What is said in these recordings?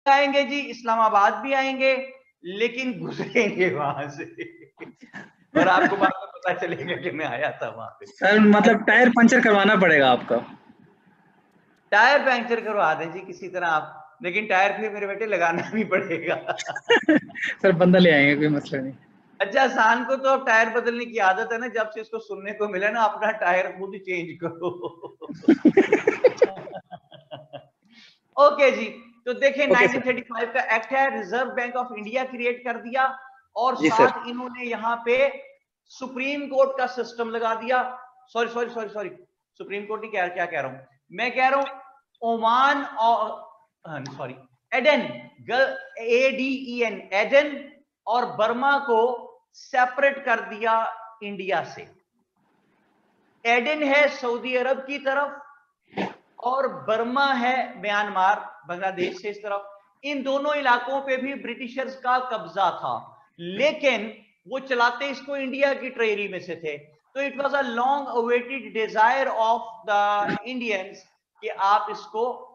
आएंगे जी, इस्लामाबाद भी आएंगे, लेकिन गुजरेंगे वहां से और आपको बाद में पता चलेगा कि मैं आया था वहां पे। सर मतलब टायर पंचर करवाना पड़ेगा आपका। टायर पंचर करवा दें जी किसी तरह आप, लेकिन टायर फिर मेरे बेटे लगाना भी पड़ेगा सर बंदा ले आएंगे, कोई मसला नहीं। अच्छा, शान को तो अब टायर बदलने की आदत है ना, जब से इसको सुनने को मिला ना अपना टायर खुद ही चेंज करो ओके जी, तो देखिए ओके सर। 1935 का एक्ट है, reserve bank of India create कर दिया, और जी सर। साथ इन्होंने यहाँ पे सुप्रीम कोर्ट का सिस्टम लगा दिया। Sorry sorry sorry sorry, supreme court नहीं, क्या कह रहा हूं मैं, कह रहा हूं ओमान और सॉरी एडन, ADEN, एडन और बर्मा को सेपरेट कर दिया इंडिया से। एडन है सऊदी अरब की तरफ और बर्मा है म्यांमार, बांग्लादेश से इस तरफ। इन दोनों इलाकों पे भी ब्रिटिशर्स का कब्जा था, लेकिन वो चलाते इसको इंडिया की ट्रेरी में से थे। तो it was a long awaited desire of the Indians कि आप इसको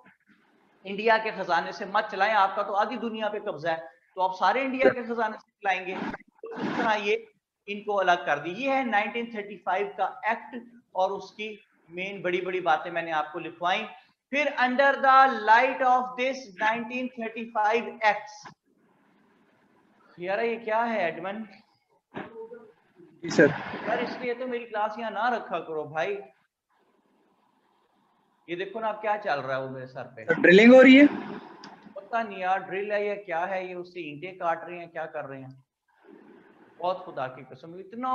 इंडिया के खजाने से मत चलाएं, आपका तो आधी दुनिया पे कब्जा है, तो आप सारे इंडिया के खजाने से चलाएंगे। तो इस तरह ये इनको अलग कर दी। ये है 1935 का एक्ट, और उसकी मेन बड़ी बड़ी बातें मैंने आपको लिखवाई। फिर under the light of this 1935 acts, यार ये क्या है एडमन? जी सर। यार इसलिए तो मेरी क्लास यहाँ ना रखा करो भाई। ये देखो ना अब क्या चल रहा है वो मेरे सर पे। सर ड्रिलिंग हो रही है। पता नहीं यार ड्रिल है या क्या है, ये उससे ईंटें काट रहे हैं, क्या कर रहे हैं। बहुत खुदा की कसम, इतना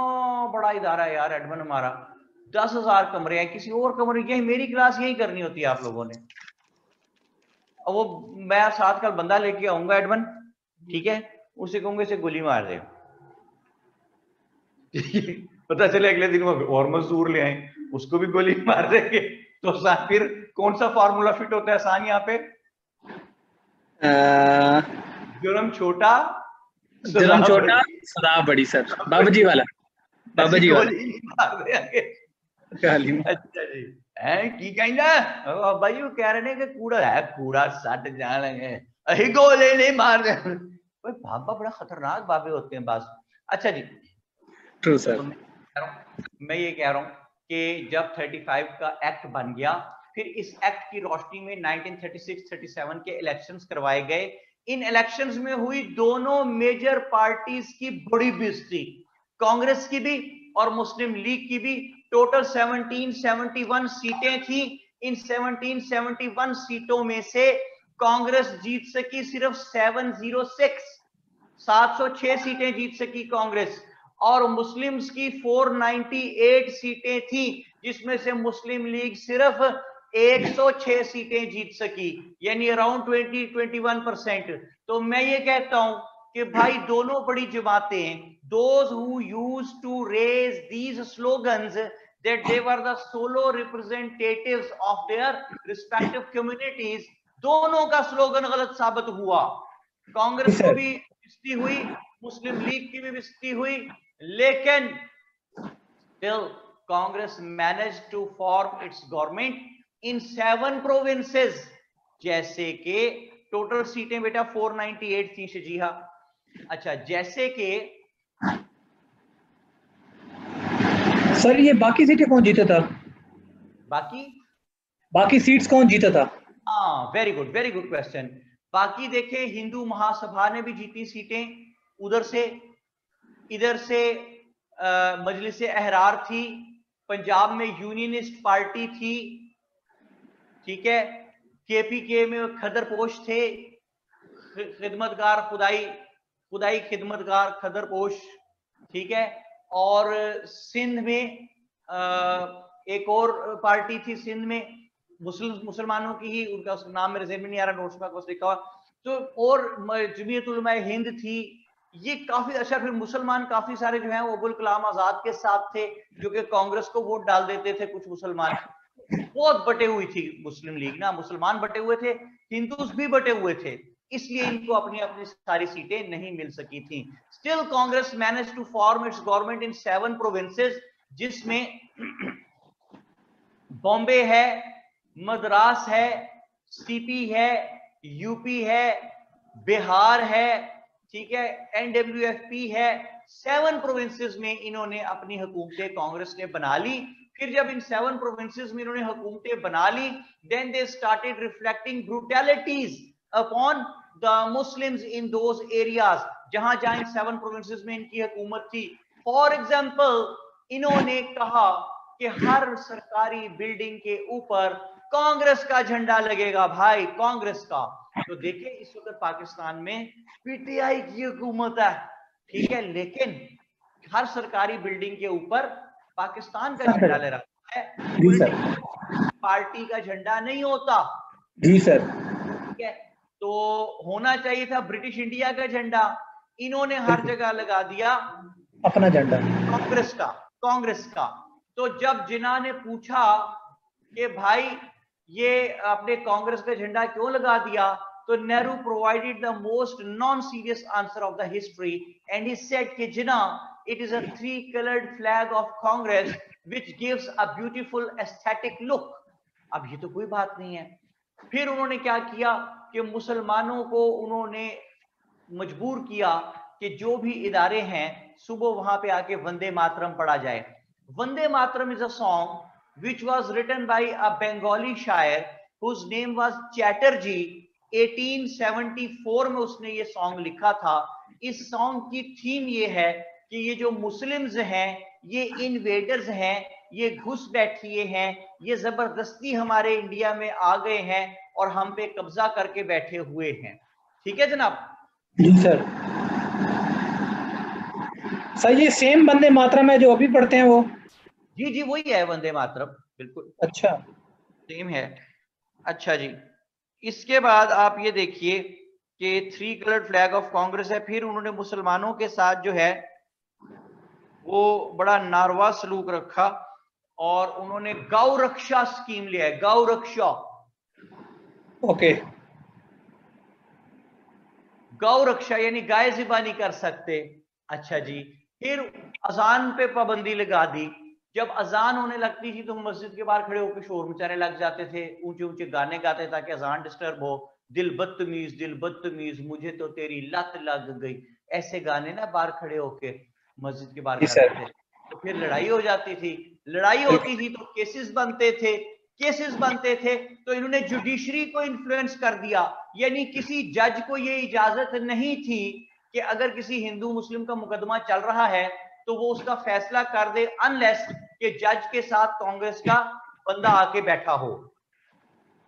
बड़ा इदारा है यार एडमन हमारा, 10,000 कमरे हैं, किसी और कमरे की मेरी क्लास यही करनी होती है आप लोगों ने। अब वो मैं साथ कल बंदा लेके आऊंगा एडमन, ठीक है, उसे कहूंगा इसे गोली मार दे पता चले अगले दिन वो और मजदूर ले आए, उसको भी गोली मार देंगे। तो फिर कौन सा फार्मूला फिट होता है आसान यहाँ पे? जुर्म छोटा, सजा जुर्म छोटा, बड़ी। सदा बड़ी सर, बाबा जी वाला। बाबा ऐसी जी वाला। गोली नहीं मार देंगे। गाली में। अच्छा जी, है की कहना भाई, वो कह रहे हैं कि कूड़ा है, कूड़ा सट जाने अही गोले नहीं मार दे। बाबा बड़ा खतरनाक बाबे होते हैं बस। अच्छा जी, ट्रू सर। तो मैं ये कह रहा हूं कि जब 35 का एक्ट बन गया, फिर इस एक्ट की रोशनी में 1936-37 के इलेक्शंस करवाए गए। इन इलेक्शंस में हुई दोनों मेजर पार्टीज की बड़ी बेइज्जती, कांग्रेस की भी और मुस्लिम लीग की भी। टोटल 1771 सीटें थी। इन 1771 सीटों में से कांग्रेस जीत सकी सिर्फ 706 सीटें जीत सकी कांग्रेस, और मुस्लिम्स की 498 सीटें थी, जिसमें से मुस्लिम लीग सिर्फ 106 सीटें जीत सकी, यानी अराउंड 20-21%। तो मैं ये कहता हूं कि भाई दोनों बड़ी जमातें, those who used to raise these slogans that they were the solo representatives of their respective communities, दोनों का स्लोगन गलत साबित हुआ। कांग्रेस को भी बेइज्जती हुई, मुस्लिम लीग की भी बेइज्जती हुई, लेकिन still Congress managed to form its government in 7 provinces, जैसे कि टोटल सीटें बेटा 498 थी जी हाँ। अच्छा, जैसे कि सर ये बाकी सीटें कौन जीता था? बाकी, बाकी सीट्स कौन जीता था? हाँ वेरी गुड क्वेश्चन। बाकी देखे, हिंदू महासभा ने भी जीती सीटें उधर से, इधर से मजलिस अहरार थी, पंजाब में यूनियनिस्ट पार्टी थी, ठीक है, KPK में खदरपोश थे, खिदमतगार खुदाई खिदमतगार खदरपोश, ठीक है, और सिंध में एक और पार्टी थी, सिंध में मुसलमानों की ही, उनका नाम मेरे ज़हन में नहीं आ रहा, नोट्स में कुछ लिखा हुआ, तो और जमीयत उलमा हिंद थी। ये काफी अच्छा, फिर मुसलमान काफी सारे जो हैं वो अबुल कलाम आजाद के साथ थे, जो कि कांग्रेस को वोट डाल देते थे कुछ मुसलमान। बहुत बटे हुई थी मुस्लिम लीग ना, मुसलमान बटे हुए थे, हिंदूज भी बटे हुए थे, इसलिए इनको अपनी अपनी सारी सीटें नहीं मिल सकी थी। Still Congress manage to form its government in 7 provinces, जिसमें बॉम्बे है, मद्रास है, CP है, UP है, बिहार है, ठीक है, NWFP है, 7 प्रोविंसेस में इन्होंने अपनी हुकूमतें कांग्रेस ने बना ली। फिर जब इन 7 प्रोविंसेस में इन्होंने हुकूमतें बना ली, then they started reflecting brutalities upon the Muslims in those areas, जहां जहां इन 7 प्रोविंसेस में इनकी हुकूमत थी। फॉर एग्जाम्पल, इन्होंने कहा कि हर सरकारी बिल्डिंग के ऊपर कांग्रेस का झंडा लगेगा भाई, कांग्रेस का। तो देखिए इस वक्त पाकिस्तान में PTI की हुकूमत है, ठीक है, लेकिन हर सरकारी बिल्डिंग के ऊपर पाकिस्तान का झंडा लहराता है, जी सर। पार्टी का झंडा नहीं होता। जी सर। ठीक है, तो होना चाहिए था ब्रिटिश इंडिया का झंडा, इन्होंने हर जगह लगा दिया अपना झंडा, कांग्रेस का। तो जब जिन्ना ने पूछा कि भाई ये आपने कांग्रेस का झंडा क्यों लगा दिया, तो Nehru provided the most non serious answer of the history and he said कि Jinnah, it is a 3 coloured flag of Congress which gives a beautiful aesthetic look. अब ये तो कोई बात नहीं है। फिर उन्होंने क्या किया कि मुसलमानों को उन्होंने मजबूर किया कि जो भी इदारे हैं सुबह वहां पे आके वंदे मातरम पढ़ा जाए। Vande Mataram is a song which was written by a Bengali शायर हुज नेम वॉज चैटर्जी। 1874 में उसने ये सॉन्ग लिखा था। इस सॉन्ग की थीम ये है कि ये जो मुस्लिम्स हैं ये इन्वेडर्स हैं, ये घुस बैठिए हैं, ये जबरदस्ती हमारे इंडिया में आ गए हैं और हम पे कब्जा करके बैठे हुए हैं। ठीक है जनाब? जी सर। सर ये सेम वंदे मातरम है जो अभी पढ़ते हैं वो? जी जी वही है वंदे मातरम, बिल्कुल अच्छा, सेम है। अच्छा जी, इसके बाद आप ये देखिए कि 3 कलर्ड फ्लैग ऑफ कांग्रेस है। फिर उन्होंने मुसलमानों के साथ जो है वो बड़ा नारवा सलूक रखा और उन्होंने गौ रक्षा स्कीम लिया है, गौ रक्षा। ओके। गौ रक्षा यानी गाय ज़िबा नहीं कर सकते। अच्छा जी, फिर अजान पे पाबंदी लगा दी। जब अजान होने लगती थी तो मस्जिद के बाहर खड़े होकर शोर मचाने लग जाते थे, ऊंचे ऊंचे गाने गाते ताकि अजान डिस्टर्ब हो। दिल बदतमीज मुझे तो तेरी लत लग गई, ऐसे गाने ना बाहर खड़े होके मस्जिद के बाहर जी करते सर। थे। तो फिर लड़ाई हो जाती थी, लड़ाई होती थी तो केसेस बनते थे तो इन्होंने जुडिशरी को इन्फ्लुएंस कर दिया। यानी किसी जज को ये इजाजत नहीं थी कि अगर किसी हिंदू मुस्लिम का मुकदमा चल रहा है तो वो उसका फैसला कर दे अनलेस कि जज के साथ कांग्रेस का बंदा आके बैठा हो।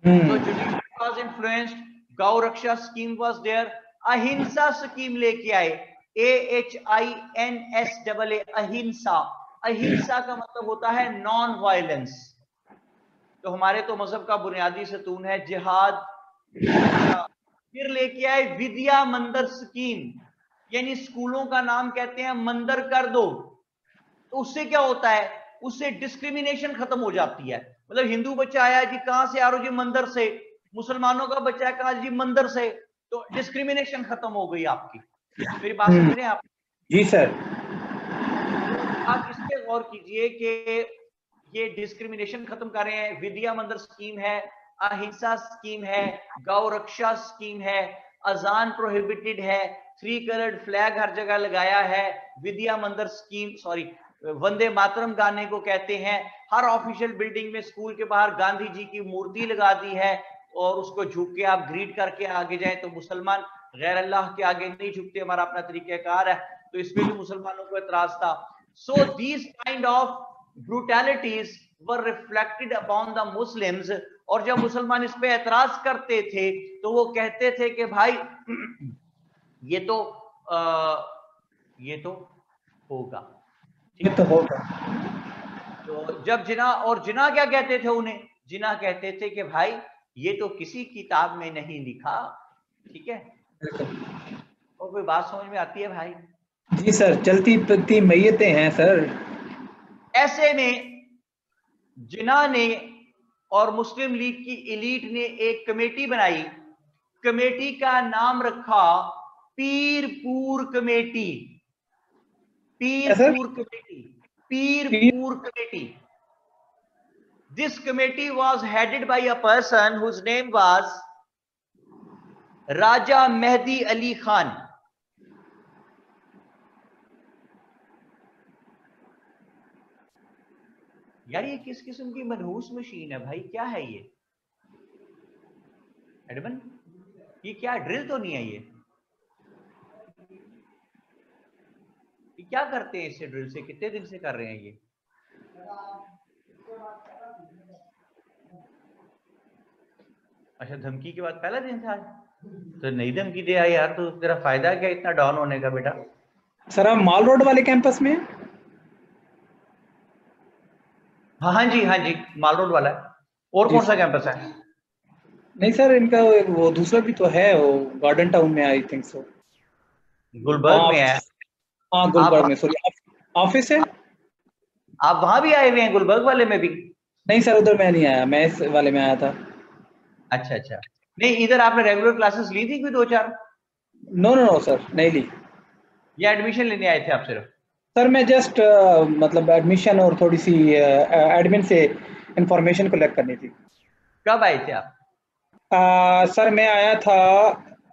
तो जुडिशरी वाज इन्फ्लुएंस्ड, गौ रक्षा स्कीम वाज देयर, अहिंसा स्कीम लेके आए, AHINSAA, अहिंसा। अहिंसा का मतलब होता है नॉन वायलेंस। तो हमारे तो मजहब का बुनियादी सतून है जिहाद। अच्छा, फिर लेके आए विद्या मंदिर स्कीम, यानी स्कूलों का नाम कहते हैं मंदिर कर दो। तो उससे क्या होता है, उससे डिस्क्रिमिनेशन खत्म हो जाती है। मतलब हिंदू बच्चा आया जी, कहां से आ रहे हो जी? मंदिर से। मुसलमानों का बच्चा है, कहा जी मंदिर से। तो डिस्क्रिमिनेशन खत्म हो गई आपकी। मेरी बात समझ रहे हैं आप? जी सर। आप इस पे गौर कीजिए कि ये डिस्क्रिमिनेशन खत्म कर रहे हैं। विद्या मंदिर स्कीम है, अहिंसा स्कीम है, गौ रक्षा स्कीम है, अजान प्रोहिबिटेड है, 3 कलर्ड फ्लैग हर जगह लगाया है, विद्या मंदिर स्कीम, सॉरी वंदे मातरम गाने को कहते हैं। हर ऑफिशियल बिल्डिंग में स्कूल के बाहर गांधी जी की मूर्ति लगा दी है और उसको झुक के आप ग्रीट करके आगे जाए। तो मुसलमान गैर अल्लाह के आगे नहीं झुकते, हमारा अपना तरीकाकार है। तो इसमें भी मुसलमानों को एतराज था। So these kind of brutalities were reflected upon the Muslims। और जब मुसलमान इस पे एतराज करते थे तो वो कहते थे कि भाई ये तो होगा, ये तो होगा। तो जब जिना, और जिना क्या कहते थे उन्हें? जिना कहते थे कि भाई ये तो किसी किताब में नहीं लिखा। ठीक है, और कोई बात समझ में आती है भाई? जी सर, चलती फिरती मैयतें हैं सर। ऐसे में जिना ने और मुस्लिम लीग की एलीट ने एक कमेटी बनाई। कमेटी का नाम रखा Pirpur committee. Pirpur committee, Pirpur committee. This committee was headed by a person whose name was राजा मेहदी अली खान। यार ये किस किस्म की मनहूस मशीन है भाई, क्या है ये एडमन? ये क्या ड्रिल तो नहीं है ये क्या करते हैं इससे? ड्रिल से कितने दिन से कर रहे हैं ये? अच्छा, धमकी के बाद पहला दिन था, तो नई धमकी दे आई यार। तो तेरा फायदा क्या इतना डाउन होने का बेटा? सर आप माल रोड वाले कैंपस में हैं? हाँ हाँ जी, हाँ जी, माल रोड वाला है। और जी कौन सा सर। कैंपस है? नहीं सर, इनका वो दूसरा भी तो है, वो गार्डन टाउन में, आई थिंक सो। गुलबर्ग हाँ में है। हाँ, आप गुलबर्ग में, सॉरी। ऑफिस है। आप वहां भी आए हुए हैं, गुलबर्ग वाले में भी? नहीं सर, उधर मैं नहीं आया, मैं इस वाले में आया था। अच्छा अच्छा। नहीं, इधर आपने रेगुलर क्लासेस ली थी कोई दो चार, नो नो नो सर, नहीं ली। या एडमिशन लेने आए थे आप सिर्फ? सर मैं जस्ट मतलब एडमिशन और थोड़ी सी एडमिन से इंफॉर्मेशन कलेक्ट करनी थी। कब आए थे आप? सर मैं आया था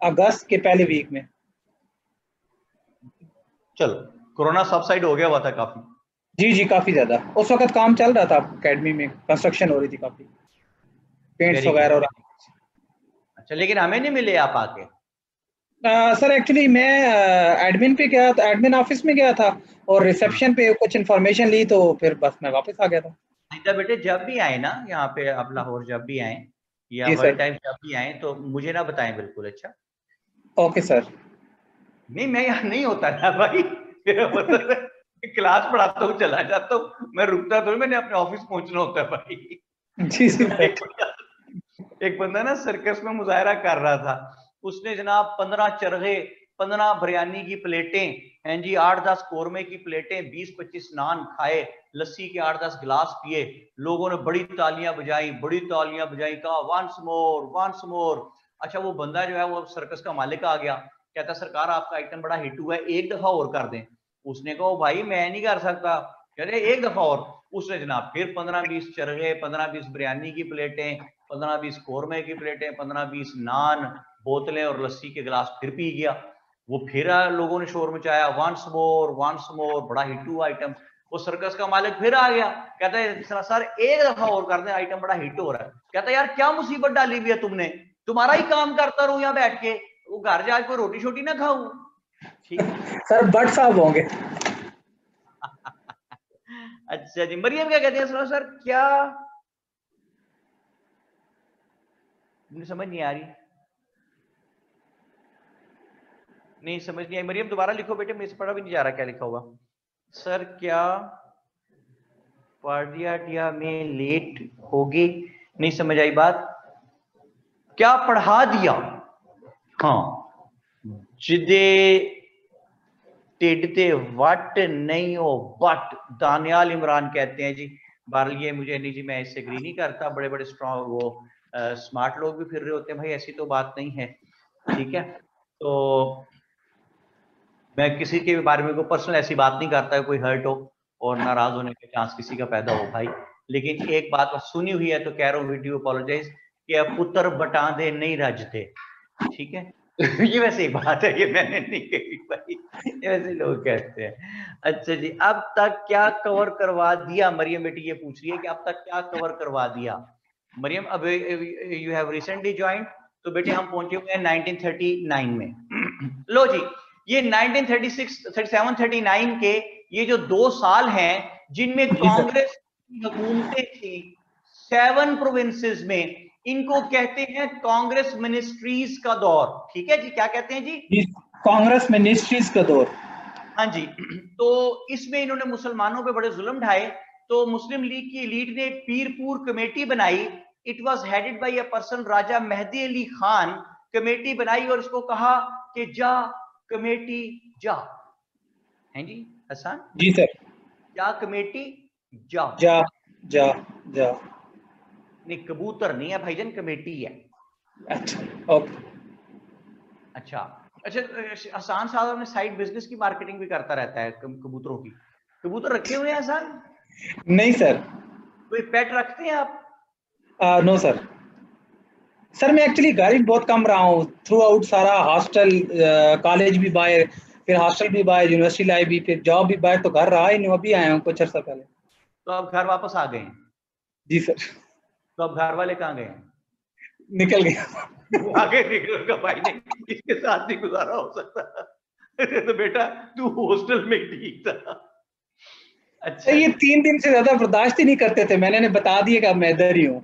अगस्त के पहले वीक में। चलो, कोरोना सबसाइड हो गया हुआ था काफी। जी जी, काफ़ी ज़्यादा। उस वक्त काम चल रहा था अकेडमी में, कंस्ट्रक्शन हो रही थी काफ़ी, पेंट्स वेरी गुड। वगैरह और। अच्छा, लेकिन हमें नहीं मिले आप आके? सर एक्चुअली मैं एडमिन पे गया था, एडमिन ऑफिस में गया था, और हाँ। रिसेप्शन पे कुछ इन्फॉर्मेशन ली, तो फिर बस मैं वापस आ गया था। अच्छा बेटे, जब भी आए ना यहाँ पे आप लाहौर, जब भी आए या जी वर्ल्ड सर। टाइम जब भी आए, तो मुझे ना बताएं बिल्कुल, अच्छा? Okay sir. नहीं, मैं यहाँ नहीं होता ना भाई, मेरा मतलब है क्लास पढ़ाता हूँ चला जाता हूँ, मैं रुकता तो नहीं, मैंने अपने ऑफिस पहुंचना होता है भाई। जी जी सर। एक बंदा ना सर्कस में मुजाहरा कर रहा था, उसने जनाब 15 चरगे, 15 बिरयानी की प्लेटें हैं जी, 8-10 कोरमे की प्लेटें, 20-25 नान खाए, लस्सी के 8-10 गिलास पिए। लोगों ने बड़ी तालियां बजाई, बड़ी तालियां बजाई, कहा वंस मोर, वंस मोर। अच्छा, वो बंदा जो है वो सर्कस का मालिक आ गया, कहता सरकार आपका आइटम बड़ा हिट हुआ है, एक दफा और कर दें। उसने कहा भाई मैं नहीं कर सकता। कह रहे एक दफा और। उसने जनाब फिर 15-20 चरगे, 15-20 बिरयानी की प्लेटें, 15-20 कौरमे की प्लेटें, 15-20 नान, बोतलें और लस्सी के गिलास फिर पी गया। वो फिर लोगों ने शोर मचाया, वंस मोर, बड़ा हिट हुआ आइटम। वो सर्कस का मालिक फिर आ गया, कहता है सर एक दफा और कर दे, आइटम बड़ा हिट हो रहा है। कहता है यार क्या मुसीबत डाली हुई है तुमने, तुम्हारा ही काम करता रहूं यहाँ बैठ के, वो घर जाके कोई रोटी शोटी ना खाऊं। ठीक है। सर बट साहब होंगे। अच्छा जी, मरियम क्या कहते हैं? सर क्या, मुझे समझ नहीं आ रही, नहीं समझ नहीं आई। मरियम दोबारा लिखो बेटे, मेरे से पढ़ा भी नहीं जा रहा क्या लिखा हुआ। सर क्या पार्टिया में लेट होगी? नहीं समझ आई बात। क्या पढ़ा दिया? हाँ, जिदे टिडते वट नहीं हो बट, दानियाल इमरान कहते हैं जी। बहरहाल ये मुझे नहीं जी, मैं इससे एग्री नहीं करता। बड़े बड़े स्ट्रॉन्ग वो स्मार्ट लोग भी फिर रहे होते हैं भाई, ऐसी तो बात नहीं है। ठीक है, तो मैं किसी के बारे में कोई पर्सनल ऐसी बात नहीं करता है, कोई हर्ट हो और नाराज होने का चांस किसी का पैदा हो भाई। लेकिन एक बात सुनी हुई है तो कह रहा हूँ, वीडियो अपोलोजाइज, कि अब पुत्र बटांदे नहीं रजते। ठीक है, ये वैसे एक बात है, ये मैंने नहीं कही भाई, ये वैसे लोग कहते हैं। अच्छा जी, अब तक क्या कवर करवा दिया? मरियम बेटी ये पूछ रही है कि अब तक क्या कवर करवा दिया। मरियम, अब यू हैव रिसेंटली ज्वाइंट, तो बेटे हम पहुंचे हुए हैं 1939 में। लो जी, ये 1936, 37, 39 के ये जो 2 साल हैं जिनमें जी सर। कांग्रेस की हुकूमतें थी 7 प्रोविंसेस में, इनको कहते हैं कांग्रेस मिनिस्ट्रीज का दौर। ठीक है जी, क्या कहते हैं जी? जी, कांग्रेस मिनिस्ट्रीज का दौर। हाँ जी। तो इसमें इन्होंने मुसलमानों पे बड़े जुल्म ढाए, तो मुस्लिम लीग की एलीट ने पीरपुर कमेटी बनाई। It was headed by a person Raja Mehdi Ali Khan. Committee बनाई और इसको कहा कि जा कमेटी जा। हैं जी हसन? जी सर। जा कमेटी जा। जा जा जा। नहीं, कबूतर नहीं है भाईजान, कमेटी है। अच्छा। ओके। अच्छा अच्छा। हसान साहब अपने साइड बिजनेस की मार्केटिंग भी करता रहता है कबूतरों की। कबूतर रखे हुए हैं हसान? नहीं सर। कोई पेट रखते हैं आप? No sir. सर मैं एक्चुअली घर ही बहुत कम रहा हूँ थ्रू आउट सारा, हॉस्टल, कॉलेज भी बाहर, फिर हॉस्टल भी बाहर, यूनिवर्सिटी लाइफ भी, फिर जॉब भी बाहर, तो घर रहा ही नहीं, अभी आया हूँ कुछ अर्सा पहले। तो अब घर वापस आ गए हैं? जी सर। तो अब घर वाले कहाँ गए हैं? निकल गया। वो आगे निकल का भाई ने इसके साथ नहीं गुजारा हो सकता। अरे तो बेटा तू हॉस्टल में ठीक था। तो अच्छा ये जी। 3 दिन से ज्यादा बर्दाश्त ही नहीं करते थे, मैंने बता दिया कि अब मैं इधर ही हूँ।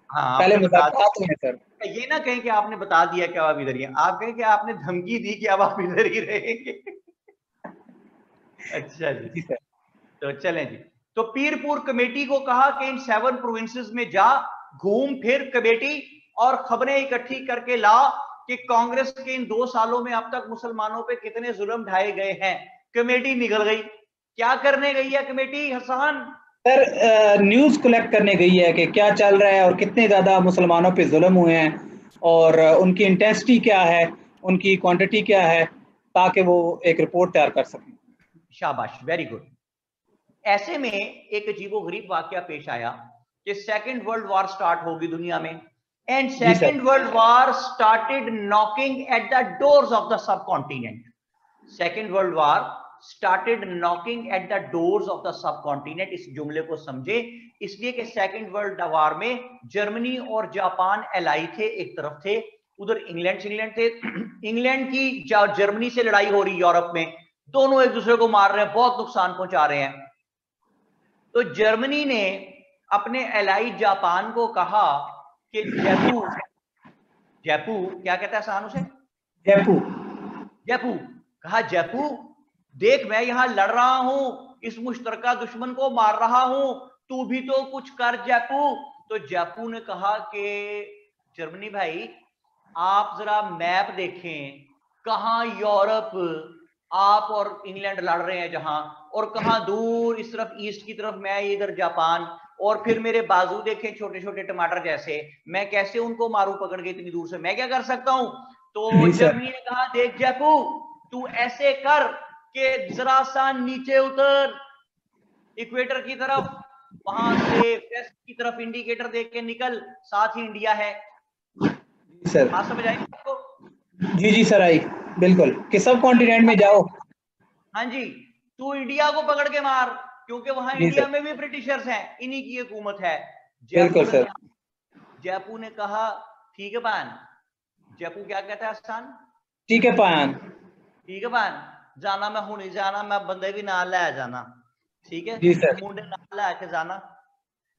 हाँ पहले आपने बता मुलाकात हुई है सर। दिया, ये ना कहें कि आपने बता दिया कि अब आप इधर ही हैं, आप कहें कि आपने धमकी दी कि अब आप इधर ही रहेंगे। अच्छा जी। जी सर। तो चलें जी। तो पीरपुर कमेटी को कहा कि इन 7 प्रोविंसेस में जा, घूम फिर कमेटी और खबरें इकट्ठी करके ला कि कांग्रेस के इन 2 सालों में अब तक मुसलमानों पे कितने जुल्म ढाए गए हैं। कमेटी निकल गई। क्या करने गई है committee Hasan? Sir news collect करने गई है कि क्या चल रहा है और कितने ज़्यादा मुसलमानों पे जुल्म हुए हैं, और उनकी इंटेंसिटी क्या है, उनकी क्वांटिटी क्या है, ताकि वो एक रिपोर्ट तैयार कर सकें। शाबाश, वेरी गुड। ऐसे में एक अजीबोगरीब वाकया पेश आया कि सेकेंड वर्ल्ड वॉर स्टार्ट होगी दुनिया में, एंड जी sir. Second world war started knocking at the doors of the subcontinent. Second world war started knocking at the doors of the subcontinent. इस जुमले को समझे, इसलिए कि सेकेंड वर्ल्ड वॉर में जर्मनी और जापान एलाई थे, एक तरफ थे, उधर इंग्लैंड थे। इंग्लैंड की जर्मनी से लड़ाई हो रही यूरोप में, दोनों एक दूसरे को मार रहे हैं, बहुत नुकसान पहुंचा रहे हैं। तो जर्मनी ने अपने एलाई जापान को कहा कि जयपू, जयपू क्या कहता है आसान उसे? जयपू। जयपू। कहा जयपू देख मैं यहां लड़ रहा हूं, इस मुश्तरका दुश्मन को मार रहा हूं, तू भी तो कुछ कर जयपू। तो जयपू ने कहा कि जर्मनी भाई आप जरा मैप देखें, कहां यूरोप आप और इंग्लैंड लड़ रहे हैं जहां, और कहां दूर इस तरफ ईस्ट की तरफ मैं इधर जापान, और फिर मेरे बाजू देखें छोटे छोटे टमाटर जैसे, मैं कैसे उनको मारू पकड़ के इतनी दूर से, मैं क्या कर सकता हूं? तो जी सर। जर्मनी ने कहा देख जयपू तू ऐसे कर कि जरा सा नीचे उतर इक्वेटर की तरफ, वहां से वेस्ट की तरफ इंडिकेटर देख के निकल, साथ ही इंडिया है। जी सर। बात समझ आई आपको? जी जी सर, आई बिल्कुल, कि सब कॉन्टिनेंट में जाओ। हाँ जी, तू इंडिया को पकड़ के मार, क्योंकि वहां जी इंडिया सर। में भी ब्रिटिशर्स हैं, इन्हीं की हुकूमत है। जयपू बिल्कुल ने सर। कहा, जयपू ने कहा ठीक है पान। जयपू क्या कहता है आसान? ठीक है पान। ठीक है पान, जाना मैं हूं नहीं जाना, मैं बंदे भी नाल लै जाना। ठीक है, जी सर। मुंडे नाल लै के जाना।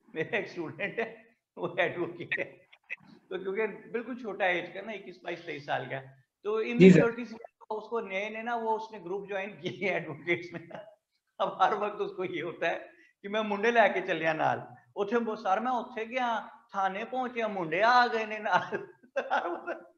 मेरा एक स्टूडेंट है, वो एडवोकेट है, तो क्योंकि बिल्कुल छोटा एज का ना, 21-22-23 साल का, तो जी सर। इमेच्योरिटी से उसको नए ने ना वो उसने ग्रुप ज्वाइन किए है एडवोकेट्स में। अब हर वक्त उसको ये होता है कि मैं मुंडे लैके चलिया नाल, उथे सर मैं उथे गया, थाने पहुंचे, मुंडे आ गए ने नाल।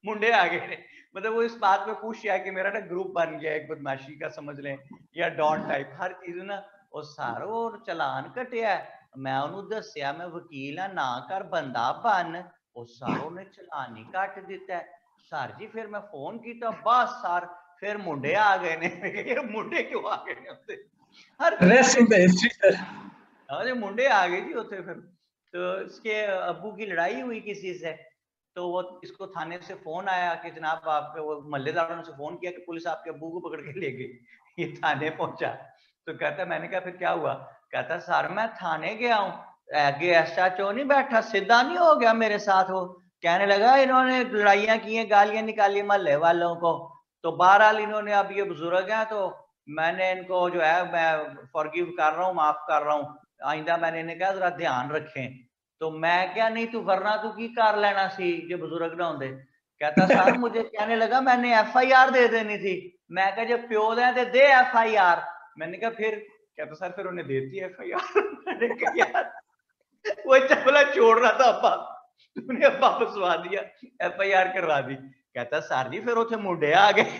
मुंडे आ गए ने, मतलब वो इस बात पे खुश है कि मेरा ना ग्रुप बन गया एक बदमाशी का, समझ लें, या डॉन टाइप हर चीज ना। और सारो और चलान कटिया, मैं उन्होंने दसिया मैं वकील हाँ, ना कर बंदा बन, और सारों ने चलान ही कट दिता है। सर जी फिर मैं फोन किया, बस सर फिर मुंडे आ गए ने। मुंडे क्यों आ गए ने उत्ते? हर चीज रेस्ट में इन द हिस्ट्री सर। अरे मुंडे आ गए जी उत्ते फिर। तो इसके अब्बू की लड़ाई हुई किसी से, तो वो इसको थाने से फोन आया कि जनाब आपके, वो मोहल्लेदारों ने से फोन किया कि पुलिस आपके अब्बू को पकड़ के ले गई। ये थाने पहुंचा, तो कहता मैंने कहा फिर क्या हुआ? कहता सर मैं थाने गया हूँ, आगे एसएचओ नहीं बैठा, सीधा नहीं हो गया मेरे साथ वो, कहने लगा इन्होंने लड़ाइयाँ की हैं, गालियां निकाली मोहल्ले वालों को, तो बहरहाल इन्होंने, अब ये बुजुर्ग हैं तो मैंने इनको जो है मैं फॉरगिव कर रहा हूँ, माफ कर रहा हूँ, आइंदा मैंने इन्हें कहा जरा ध्यान रखें। तो मैं क्या, नहीं तू वरना तू की कर लेना सी जो बुजुर्ग ना होंगे। कहता सर मुझे कहने लगा मैंने एफआईआर दे देनी थी। मैं कहा जब प्यो दे दे एफआईआर। मैंने कहा फिर? कहता सर फिर उन्हें देती एफआईआर। मैंने कहा यार वो चपला छोड़ रहा था अब्बा, तूने अब्बा फंसवा दिया, एफआईआर करवा दी। कहता सर जी फिर उसे मुंडे आ गए।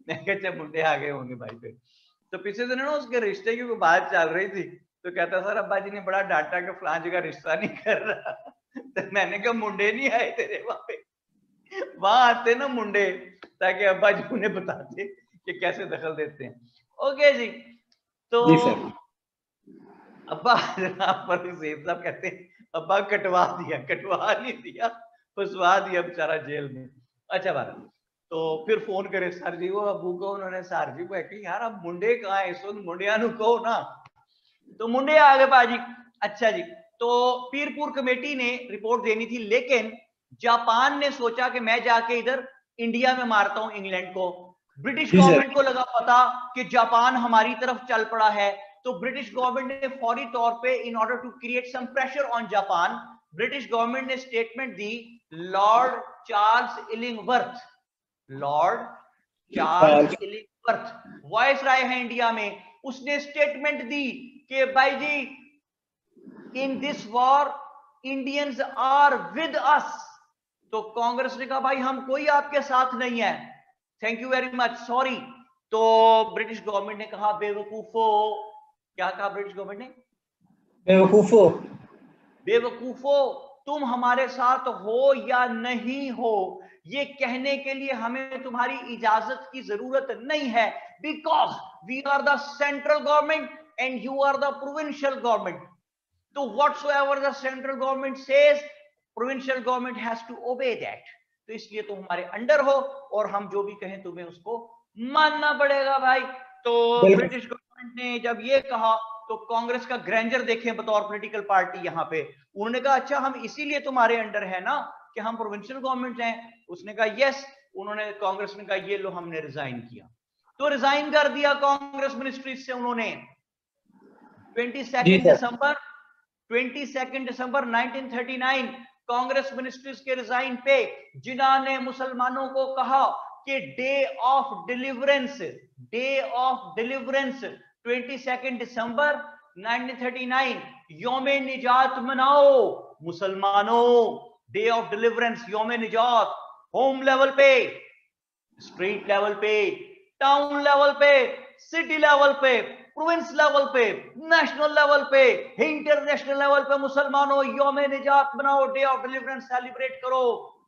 मैं कहा मुंडे आ गए होंगे भाई फिर। तो पिछले दिन ना उसके रिश्ते की कोई बात चल रही थी, तो कहता सर अब्बा जी ने बड़ा डांटा कि फलां जगह रिश्ता नहीं कर रहा। तो मैंने कहा मुंडे नहीं आए तेरे वहां पे, वहां आते ना मुंडे, ताकि अब्बा जी उन्हें बताते कि कैसे दखल देते हैं। ओके जी। तो जी सर। अब्बा जनाब पर सेब साहब कहते हैं अब्बा कटवा दिया, कटवा नहीं दिया, फंसवा दिया बेचारा जेल में। अच्छा बात, तो फिर फोन करे सर जी वो अबू को, उन्होंने सर जी को कि यार अब मुंडे कहाँ है, इस वक्त मुंडिया नु कहो ना, तो मुंडे आ गए बाजी। अच्छा जी, तो पीरपुर कमेटी ने रिपोर्ट देनी थी, लेकिन जापान ने सोचा कि मैं जाके इधर इंडिया में मारता हूं इंग्लैंड को। ब्रिटिश गवर्नमेंट को लगा पता कि जापान हमारी तरफ चल पड़ा है, तो ब्रिटिश गवर्नमेंट ने फौरी तौर पे in order to create some pressure on Japan, British government ने स्टेटमेंट दी। Lord Charles Illingworth, Lord Charles Illingworth viceroy है इंडिया में, उसने स्टेटमेंट दी कि भाई जी in this war Indians are with us. तो कांग्रेस ने कहा भाई हम कोई आपके साथ नहीं है, thank you very much, sorry. तो ब्रिटिश गवर्नमेंट ने कहा बेवकूफो, क्या कहा ब्रिटिश गवर्नमेंट ने? बेवकूफो, बेवकूफो, तुम हमारे साथ हो या नहीं हो ये कहने के लिए हमें तुम्हारी इजाजत की जरूरत नहीं है, because we are the central government and you are the provincial government. तो whatsoever the central government says, provincial government has to obey that. तो इसलिए तुम हमारे अंडर हो और हम जो भी कहें तुम्हें उसको मानना पड़ेगा भाई। तो ब्रिटिश गवर्नमेंट ने जब ये कहा तो कांग्रेस का ग्रैंडर देखें बतौर पॉलिटिकल पार्टी यहाँ पे, उन्होंने कहा अच्छा हम इसीलिए तुम्हारे अंडर है ना कि हम प्रोविंशियल गवर्नमेंट हैं। उसने कहा यस, उन्होंने, कांग्रेस ने कहा ये लो हमने रिजाइन किया। तो रिजाइन कर दिया कांग्रेस मिनिस्ट्री से उन्होंने। 22 दिसंबर 1939 कांग्रेस मिनिस्ट्रीज के रिजाइन पे जिन्ना ने मुसलमानों को कहा कि day of deliverance, day of deliverance 22 दिसंबर 1939 यौमे निजात मनाओ मुसलमानों, डे ऑफ डिलीवरेंस, यौमे निजात, होम लेवल पे, स्ट्रीट लेवल पे, टाउन लेवल पे, सिटी लेवल पे, प्रोविंस लेवल पे, नेशनल लेवल पे, इंटरनेशनल लेवल पे मुसलमानों यौम निजात बनाओ, डे ऑफ डिलीवरेंस सेलिब्रेट करो,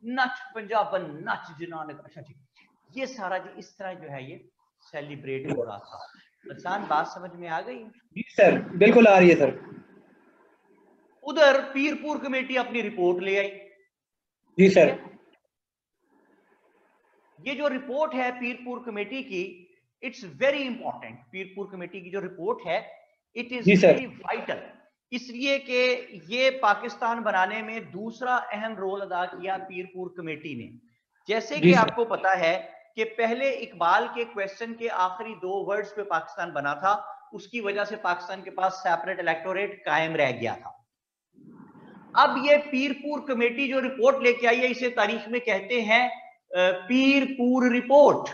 नच पंजाबन नच जिन्होंने। अच्छा जी, ये सारा जी इस तरह जो है ये सेलिब्रेट हो रहा था। आसान बात समझ में आ गई? जी सर, बिल्कुल आ रही है सर। उधर पीरपुर कमेटी अपनी रिपोर्ट ले आई। जी सर। ये जो रिपोर्ट है पीरपुर कमेटी की, it's very important. Pirpur committee की जो रिपोर्ट है इट इज वेरी वाइटल, इसलिए कि ये पाकिस्तान बनाने में दूसरा अहम रोल अदा किया पीरपुर कमेटी ने। जैसे कि आपको पता है कि पहले इकबाल के क्वेश्चन के आखिरी 2 वर्ड्स पे पाकिस्तान बना था, उसकी वजह से पाकिस्तान के पास सेपरेट इलेक्टोरेट कायम रह गया था। अब ये पीरपुर कमेटी जो रिपोर्ट लेके आई है, इसे तारीख में कहते हैं पीरपुर रिपोर्ट।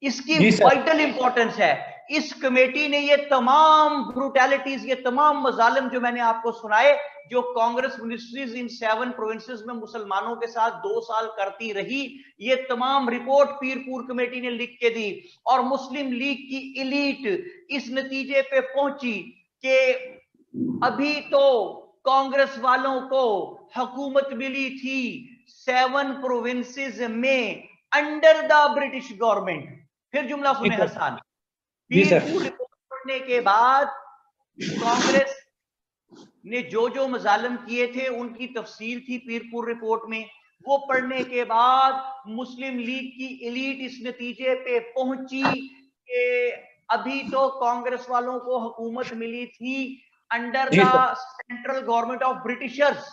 इसकी वाइटल इंपॉर्टेंस है। इस कमेटी ने ये तमाम ब्रूटैलिटीज, ये तमाम मजालिम जो मैंने आपको सुनाए, जो कांग्रेस मिनिस्ट्रीज इन 7 प्रोविंसेस में मुसलमानों के साथ 2 साल करती रही, ये तमाम रिपोर्ट पीरपुर कमेटी ने लिख के दी। और मुस्लिम लीग की इलीट इस नतीजे पे पहुंची कि अभी तो कांग्रेस वालों को हुकूमत मिली थी 7 प्रोविंसेस में अंडर द ब्रिटिश गवर्नमेंट। फिर जुमला सुने हसन, पीरपुर रिपोर्ट पढ़ने के बाद कांग्रेस ने जो जो मजालिम किए थे उनकी तफसील थी पीरपुर रिपोर्ट में। वो पढ़ने के बाद मुस्लिम लीग की एलीट इस नतीजे पे पहुंची कि अभी तो कांग्रेस वालों को हुकूमत मिली थी under the central government of Britishers.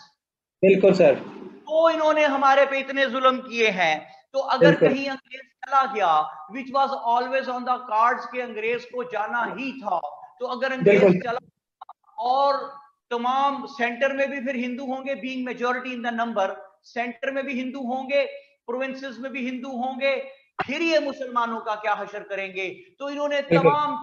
बिल्कुल सर। तो इन्होंने हमारे पे इतने जुल्म किए हैं, तो अगर कहीं अंग्रेज चला गया, which was always on the cards के अंग्रेज को जाना ही था, तो अगर अंग्रेज चला और तमाम सेंटर में भी फिर हिंदू होंगे, being majority in the number, centre में भी हिंदू होंगे, प्रोविंसेस में भी हिंदू होंगे, फिर ये मुसलमानों का क्या हशर करेंगे। तो इन्होंने तमाम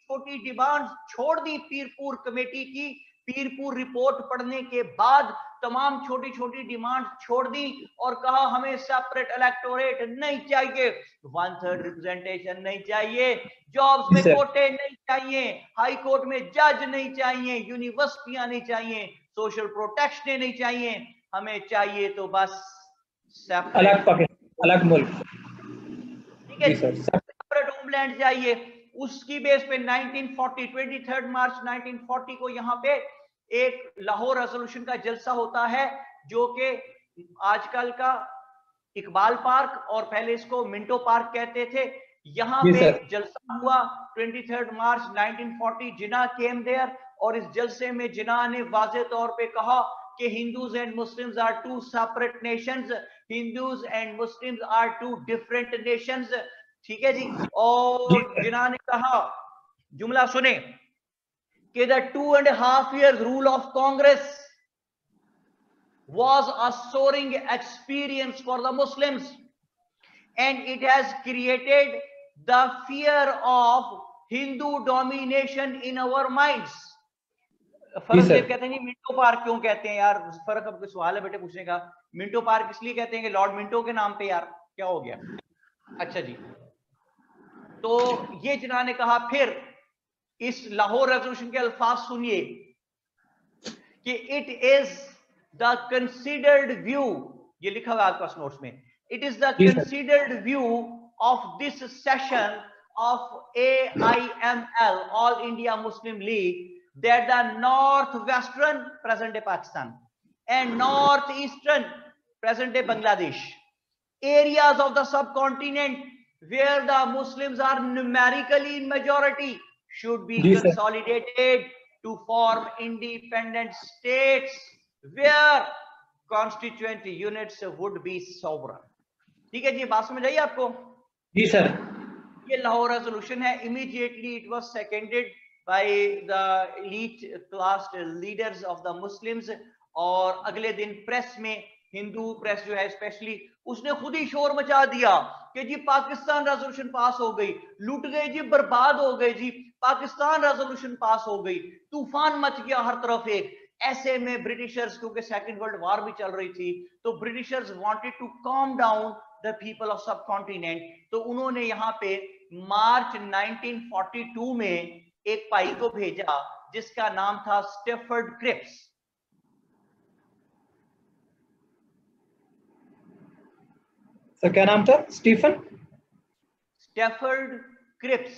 छोटी डिमांड छोड़ दी पीरपुर कमेटी की। पीरपुर रिपोर्ट पढ़ने के बाद तमाम छोटी छोटी डिमांड छोड़ दी और कहा हमें सेपरेट इलेक्टोरेट नहीं चाहिए, 1/3 रिप्रेजेंटेशन नहीं चाहिए, जॉब्स में कोटे नहीं चाहिए, हाई कोर्ट में जज नहीं चाहिए, यूनिवर्सिटियां नहीं चाहिए, सोशल प्रोटेक्शन नहीं चाहिए, हमें चाहिए तो बस सेपरेट अलग मुल्क, ठीक है, सेपरेट होमलैंड चाहिए। उसकी बेस पे 1940 23 मार्च 1940 को यहाँ पे एक लाहौर रेजोल्यूशन का जलसा होता है, जो कि आजकल का इकबाल पार्क, और पहले इसको मिंटो पार्क कहते थे। यहाँ जी पे सर। जलसा हुआ 23 मार्च 1940। जिन्ना केम देयर, और इस जलसे में जिन्ना ने वाज़े तौर पे कहा कि Hindus and Muslims are two separate nations, Hindus and Muslims are two different nations. ठीक है जी। जी और सर। जिन्ना ने कहा, जुमला सुने, कि the 2.5 years rule of Congress was a soaring experience for the Muslims, and it has created the fear of Hindu domination in our minds. फरक देव कहते हैं जी मिंटो पार्क क्यों कहते हैं यार? फरक, अब कोई सवाल है बेटे पूछने का? मिंटो पार्क इसलिए कहते हैं कि लॉर्ड मिंटो के नाम पे, यार क्या हो गया? अच्छा जी, तो ये जिन्ना ने कहा। फिर इस लाहौर रेजोल्यूशन के अल्फाज सुनिए कि it is the considered view, ये लिखा हुआ है आपके पास नोट्स में, it is the considered view of this session of AIML, all India Muslim league, that the northwestern, present day Pakistan, and northeastern, present day Bangladesh, areas of the subcontinent where the Muslims are numerically in majority should be consolidated to form independent states where constituent units would be sovereign. ठीक है जी, बात समझ आई आपको? जी sir. ये Lahore resolution है। Immediately it was seconded by the elite class leaders of the Muslims, और अगले दिन प्रेस में, हिंदू प्रेस जो है स्पेशली, उसने खुद ही शोर मचा दिया कि जी पाकिस्तान रेजोल्यूशन पास हो गई, लूट गए जी, बर्बाद हो गए जी, पाकिस्तान रेजोल्यूशन पास हो गई, तूफान मच गया हर तरफ। एक ऐसे में ब्रिटिशर्स, क्योंकि सेकंड वर्ल्ड वॉर भी चल रही थी, तो Britishers wanted to calm down the people of subcontinent, तो उन्होंने यहाँ पे मार्च 1942 में एक भाई को भेजा जिसका नाम था स्टेफर्ड क्रिप्स। सर क्या नाम था? Stephen? Stafford Cripps,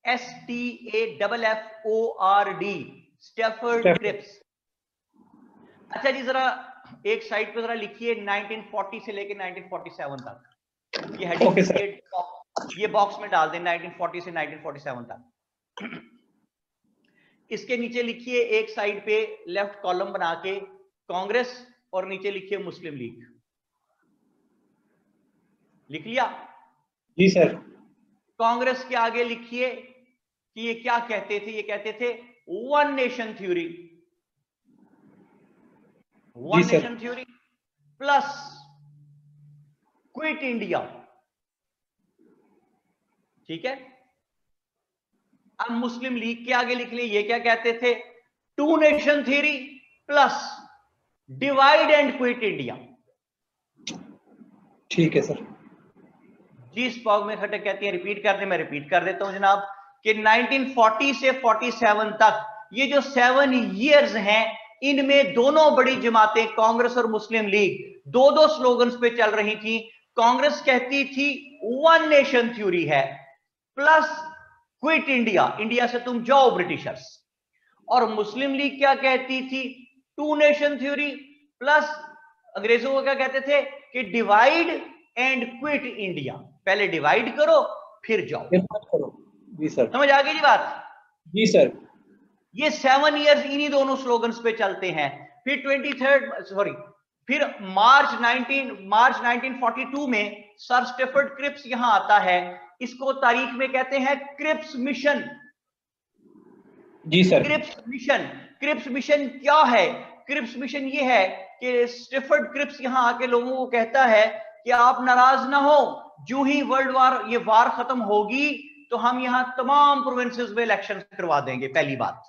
STAFFORD, Stafford Cripps. अच्छा जी, जरा एक साइड पे जरा लिखिए 1940 से लेके 1947 तक, ये हेडिंग ये बॉक्स में डाल दें, 1940 से 1947 तक। इसके नीचे लिखिए एक साइड पे लेफ्ट कॉलम बना के कांग्रेस, और नीचे लिखिए मुस्लिम लीग। लिख लिया? जी सर। कांग्रेस के आगे लिखिए कि ये क्या कहते थे। ये कहते थे one nation theory, one nation theory plus quit India. ठीक है, अब मुस्लिम लीग के आगे लिख लिए, ये क्या कहते थे? Two nation theory plus divide and quit India. ठीक है सर। जी स्पॉग में खटक कहती है, रिपीट कर दे, मैं रिपीट कर देता हूं जनाब, कि 1940 से 47 तक ये जो 7 years हैं, इनमें दोनों बड़ी जमातें कांग्रेस और मुस्लिम लीग दो दो स्लोगन्स पे चल रही थी। कांग्रेस कहती थी वन नेशन थ्योरी है प्लस क्विट इंडिया, इंडिया से तुम जाओ ब्रिटिशर्स, और मुस्लिम लीग क्या कहती थी? टू नेशन थ्योरी प्लस, अंग्रेजों को क्या कहते थे कि डिवाइड एंड क्विट इंडिया, पहले डिवाइड करो फिर जाओ। जी सर। समझ आ गई जी बात? जी सर। ये 7 years इन्हीं दोनों स्लोगन्स पे चलते हैं। फिर फिर मार्च 1942 में सर स्टेफर्ड क्रिप्स यहां आता है। इसको तारीख में कहते हैं क्रिप्स मिशन। जी सर। क्रिप्स मिशन क्या है? क्रिप्स मिशन ये है कि स्टेफर्ड क्रिप्स यहां आके लोगों को कहता है कि आप नाराज ना हो, जो ही वर्ल्ड वार, ये वार खत्म होगी तो हम यहां तमाम प्रोविंसेस में इलेक्शन करवा देंगे, पहली बात।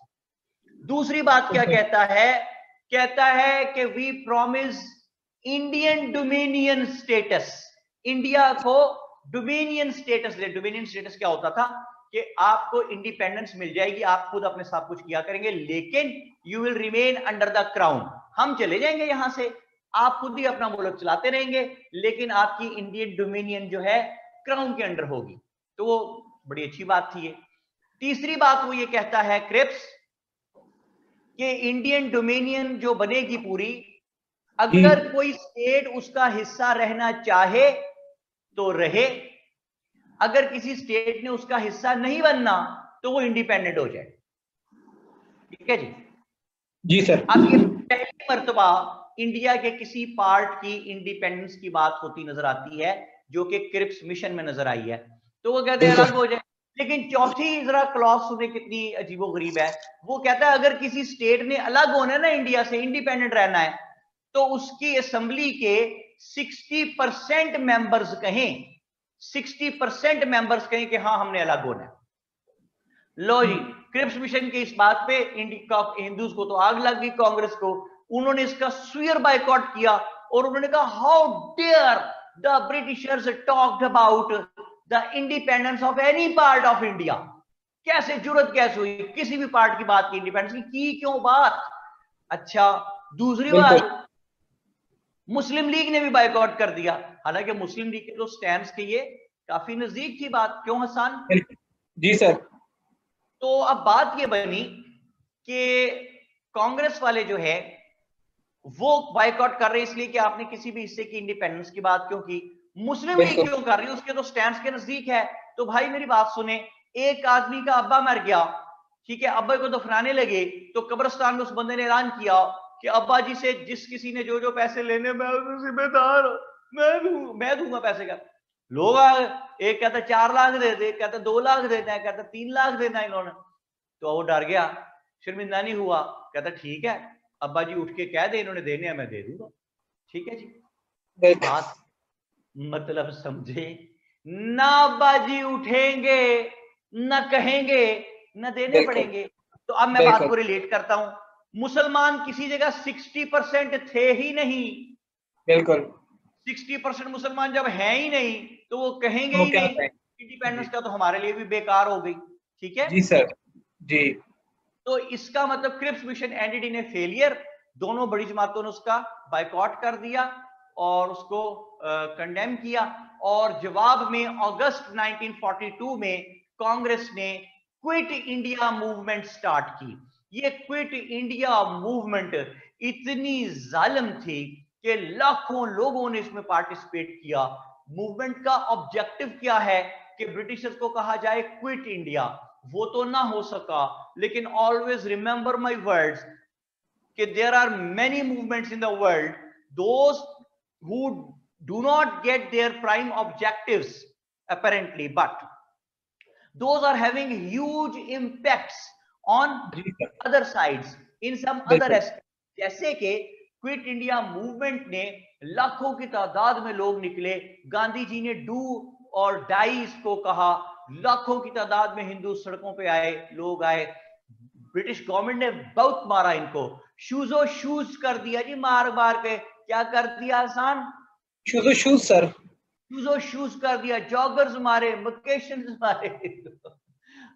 दूसरी बात क्या कहता है? कहता है कि we promise Indian dominion status, India को डोमिनियन स्टेटस दे। डोमिनियन स्टेटस क्या होता था कि आपको इंडिपेंडेंस मिल जाएगी, आप खुद अपने साथ कुछ किया करेंगे, लेकिन you will remain under the crown. हम चले जाएंगे यहां से, आप खुद ही अपना मुल्क चलाते रहेंगे, लेकिन आपकी इंडियन डोमिनियन जो है क्राउन के अंडर होगी। तो वो बड़ी अच्छी बात थी ये। तीसरी बात वो ये कहता है क्रिप्स कि इंडियन डोमिनियन जो बनेगी पूरी, अगर कोई स्टेट उसका हिस्सा रहना चाहे तो रहे, अगर किसी स्टेट ने उसका हिस्सा नहीं बनना तो वो इंडिपेंडेंट हो जाए। ठीक है जी? जी सर। अब ये पहली मर्तबा इंडिया के किसी पार्ट की इंडिपेंडेंस की बात होती नजर आती है, जो कि क्रिप्स मिशन में नजर आई है। तो वो कहते हैं अलग हो जाए। लेकिन चौथी जरा क्लॉज सुने कितनी अजीबोगरीब है। वो कहता है अगर किसी स्टेट ने अलग होना है ना, इंडिया से इंडिपेंडेंट रहना है, तो उसकी असेंबली के 60% मेंबर्स कहें, 60% मेंबर्स कहें कि हाँ हमने अलग होना है। लो जी, क्रिप्स मिशन के इस बात पे हिंदूज को तो आग लग गई, कांग्रेस को। उन्होंने इसका स्वीयर बायकॉट किया और उन्होंने कहा how dare the Britishers talked about the independence of any part of India. कैसे जुर्रत कैसे हुई किसी भी पार्ट की बात की, इंडिपेंडेंस की क्यों बात। अच्छा, दूसरी बात, मुस्लिम लीग ने भी बायकॉट कर दिया। हालांकि मुस्लिम लीग के तो स्टैंड्स के ये काफी नजदीक थी बात, क्यों हसन? जी सर। तो अब बात ये बनी कि कांग्रेस वाले जो है वो बायकॉट कर रहे हैं इसलिए कि आपने किसी भी हिस्से की इंडिपेंडेंस की बात क्यों की। मुस्लिम लीग क्यों कर रही है? उसके तो स्टैंड्स के नजदीक है। तो भाई मेरी बात सुने, एक आदमी का अब्बा मर गया, ठीक है, अब्बा को दफनाने लगे, तो कब्रिस्तान में उस बंदे ने ऐलान किया कि अब्बा जी से जिस किसी ने जो जो पैसे लेने मैं जिम्मेदार, मैं दूंगा पैसे का। लोग एक कहता 4 लाख दे दे, कहता 2 लाख देना है, कहता 3 लाख देना है इन्होंने। तो वो डर गया, शर्मिंदा नहीं हुआ, कहता ठीक है अब्बा जी उठ के कह दे इन्होंने देने हैं मैं दे दूंगा। ठीक है जी, बात मतलब समझे ना, अब्बा जी उठेंगे ना कहेंगे ना देने पड़ेंगे। तो अब मैं बात को रिलेट करता हूं, मुसलमान किसी जगह 60% थे ही नहीं। बिल्कुल 60% मुसलमान जब है ही नहीं तो वो कहेंगे ही नहीं, इंडिपेंडेंस का तो हमारे लिए भी बेकार हो गई। ठीक है जी सर। जी। तो इसका मतलब Cripps mission ended in a failure. दोनों बड़ी जमातों ने उसका बायकॉट कर दिया और उसको कंडेम किया। और जवाब में अगस्त 1942 में कांग्रेस ने क्विट इंडिया मूवमेंट स्टार्ट की। ये क्विट इंडिया मूवमेंट इतनी जालिम थी कि लाखों लोगों ने इसमें पार्टिसिपेट किया। मूवमेंट का ऑब्जेक्टिव क्या है कि ब्रिटिशर्स को कहा जाए क्विट इंडिया। वो तो ना हो सका, लेकिन ऑलवेज रिमेंबर माय वर्ड्स कि there are many movements in the world, those who do not get their prime objectives apparently, but those are having huge impacts on other sides in some other aspects। जैसे कि quit India movement ने लाखों की तादाद में लोग निकले, गांधी जी ने डू और डाई इसको कहा, लाखों की तादाद में हिंदू सड़कों पे आए, लोग आए। ब्रिटिश गवर्नमेंट ने बहुत मारा इनको, शूजो शूज कर दिया जी, मार मार के। क्या कर दिया आसान? शूजो शूज सर, शूजो शूज कर दिया, जॉगर्स मारे, वेकेशन मारे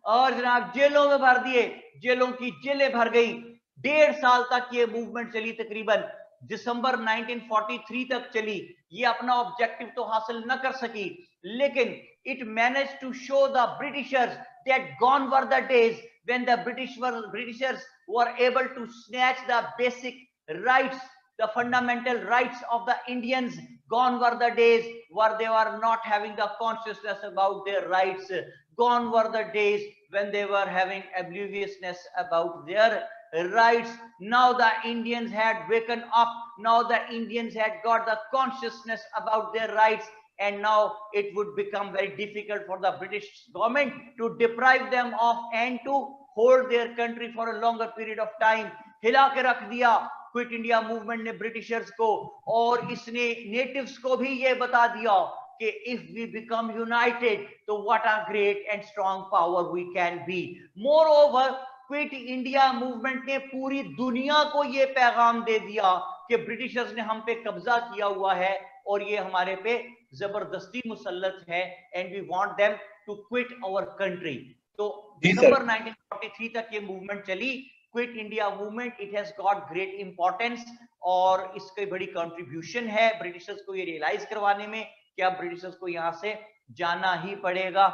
और जनाब जेलों में भर दिए, जेलों की जेलें भर गई। 1.5 साल तक ये मूवमेंट चली, तकरीबन दिसंबर 1943 तक चली। ये अपना ऑब्जेक्टिव तो हासिल न कर सकी, लेकिन it manage to show the Britishers that gone were the days when the Britishers were able to snatch the basic rights, the fundamental rights of the Indians. Gone were the days where they were not having the consciousness about their rights. Gone were the days when they were having obliviousness about their rights. Now the Indians had waken up. Now the Indians had got the consciousness about their rights. And now it would become very difficult for the British government to deprive them of and to hold their country for a longer period of time. हिला के रख दिया quit India movement ने Britishers को, और इसने natives को भी ये बता दिया कि if we become united तो what a great and strong power we can be. Moreover, quit India movement ने पूरी दुनिया को ये पैगाम दे दिया कि ब्रिटिशर्स ने हम पे कब्जा किया हुआ है और ये हमारे पे जबरदस्ती मुसल्लत है, and we want them to quit our country. तो दिसंबर 1943 तक ये मूवमेंट चली, quit India movement. It has got great importance और इसकी बड़ी कंट्रीब्यूशन है ब्रिटिशर्स को ये रियलाइज करवाने में कि अब ब्रिटिशर्स को यहाँ से जाना ही पड़ेगा।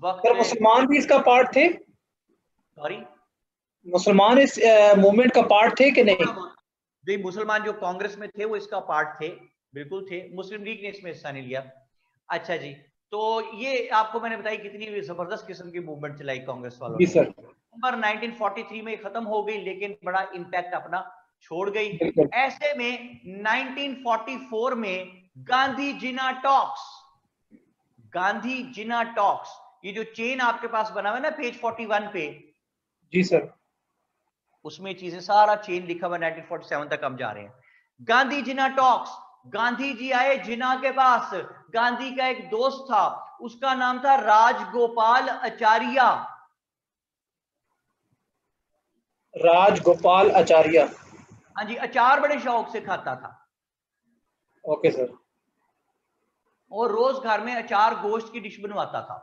वक्त मुसलमान भी इसका पार्ट थे? सॉरी, मुसलमान इस मूवमेंट का पार्ट थे कि नहीं? जो मुसलमान जो कांग्रेस में थे वो इसका पार्ट थे, बिल्कुल थे, मुस्लिम लीग ने इसमें हिस्सा नहीं लिया। अच्छा जी, तो ये आपको मैंने बताई कितनी जबरदस्त किस्म की मूवमेंट चलाई कांग्रेस वालों जी ने। सर। नवंबर 1943 में खत्म हो गई, लेकिन बड़ा इंपैक्ट अपना छोड़ गई। बिल्कुल। ऐसे में 1944 में गांधी जिना टॉक्स, गांधी जिना टॉक्स, ये जो चेन आपके पास बना हुआ है ना पेज 41 पे, जी सर। उसमें चीजें सारा चेन लिखा हुआ 1947 तक हम जा रहे हैं। गांधी जिना टॉक्स, गांधी जी आए जिना के पास। गांधी का एक दोस्त था, उसका नाम था राजगोपाल आचार्य। राजगोपाल आचार्य। हाँ जी, अचार बड़े शौक से खाता था। Okay sir. और रोज घर में अचार गोश्त की डिश बनवाता था।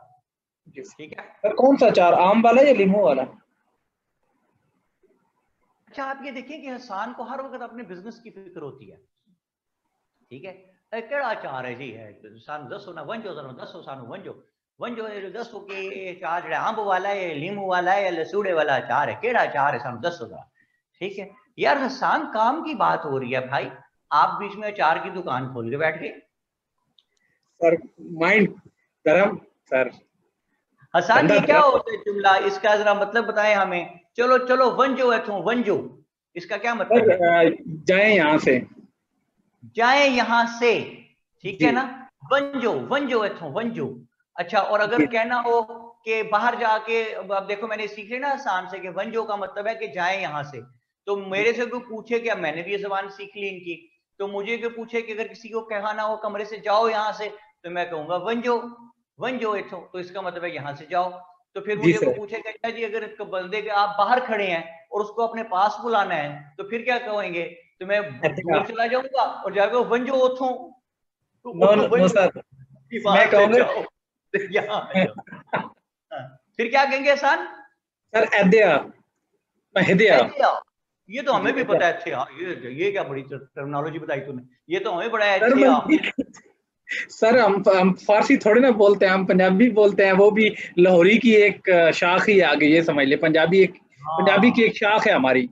जी ठीक है। सर। कौन सा अचार, आम वाला या लीमू वाला? अच्छा, आप ये देखिए कि हसान को हर वक्त अपने बिजनेस की फिक्र होती है। ठीक है, केड़ा अचार है जी, है सानू दसो ना, वंजो सानू दसो, सानू वंजो वंजो दसो कि अचार जो अंब वाला है, लीमू वाला है या लसूड़े वाला अचार है, केड़ा अचार है, सानू दसो जरा। ठीक है यार, हसान काम की बात हो रही है भाई, आप बीच में अचार की दुकान खोल के बैठ गए। सर माइंड गरम सर। हसान धंधा ये क्या गरम। होता है जुमला, इसका जरा मतलब बताएं हमें। चलो चलो वंजो है थो, वंजो इसका क्या मतलब है? सर जाए यहाँ से। जाए यहां से, ठीक है जी ना। वंजो, वंजो है थो, वंजो। अच्छा, और अगर जी। कहना हो कि बाहर जाके, अब देखो मैंने सीख लिया ना आसान से कि वंजो का मतलब है कि जाए यहां से। तो जी मेरे से कोई पूछे, क्या मैंने भी ये जबान सीख ली इनकी, तो मुझे कोई पूछे कि अगर किसी को कहना हो कमरे से जाओ यहां से, तो मैं कहूंगा वंजो, वंजो एथो, तो इसका मतलब है यहां से जाओ। तो फिर जी मुझे कोई सर। पूछेगा अच्छा जी, अगर बंदे के आप बाहर खड़े हैं और उसको अपने पास बुलाना है, तो फिर क्या कहेंगे? तो मैं दूर चला जाऊंगा और जाकर वंजो ओथो, नो तो नो वंजो सर, मैं वहां से कहूँगा जाओ, यहाँ आ जाओ। हाँ, फिर क्या कहेंगे आसान? सर एदिया, महदिया। ऐसे आओ। ये तो जी हमें भी एदिया। पता है, अच्छे हाँ, ये क्या बड़ी टर्मिनोलॉजी बताई तूने, ये तो हमें बड़ा है, सर अच्छे मैं हाँ। सर हम फारसी थोड़े ना बोलते हैं, हम पंजाबी बोलते हैं, वो भी लाहौरी की एक शाख ही आ गई, ये समझ ले, पंजाबी की हाँ एक शाख है हमारी।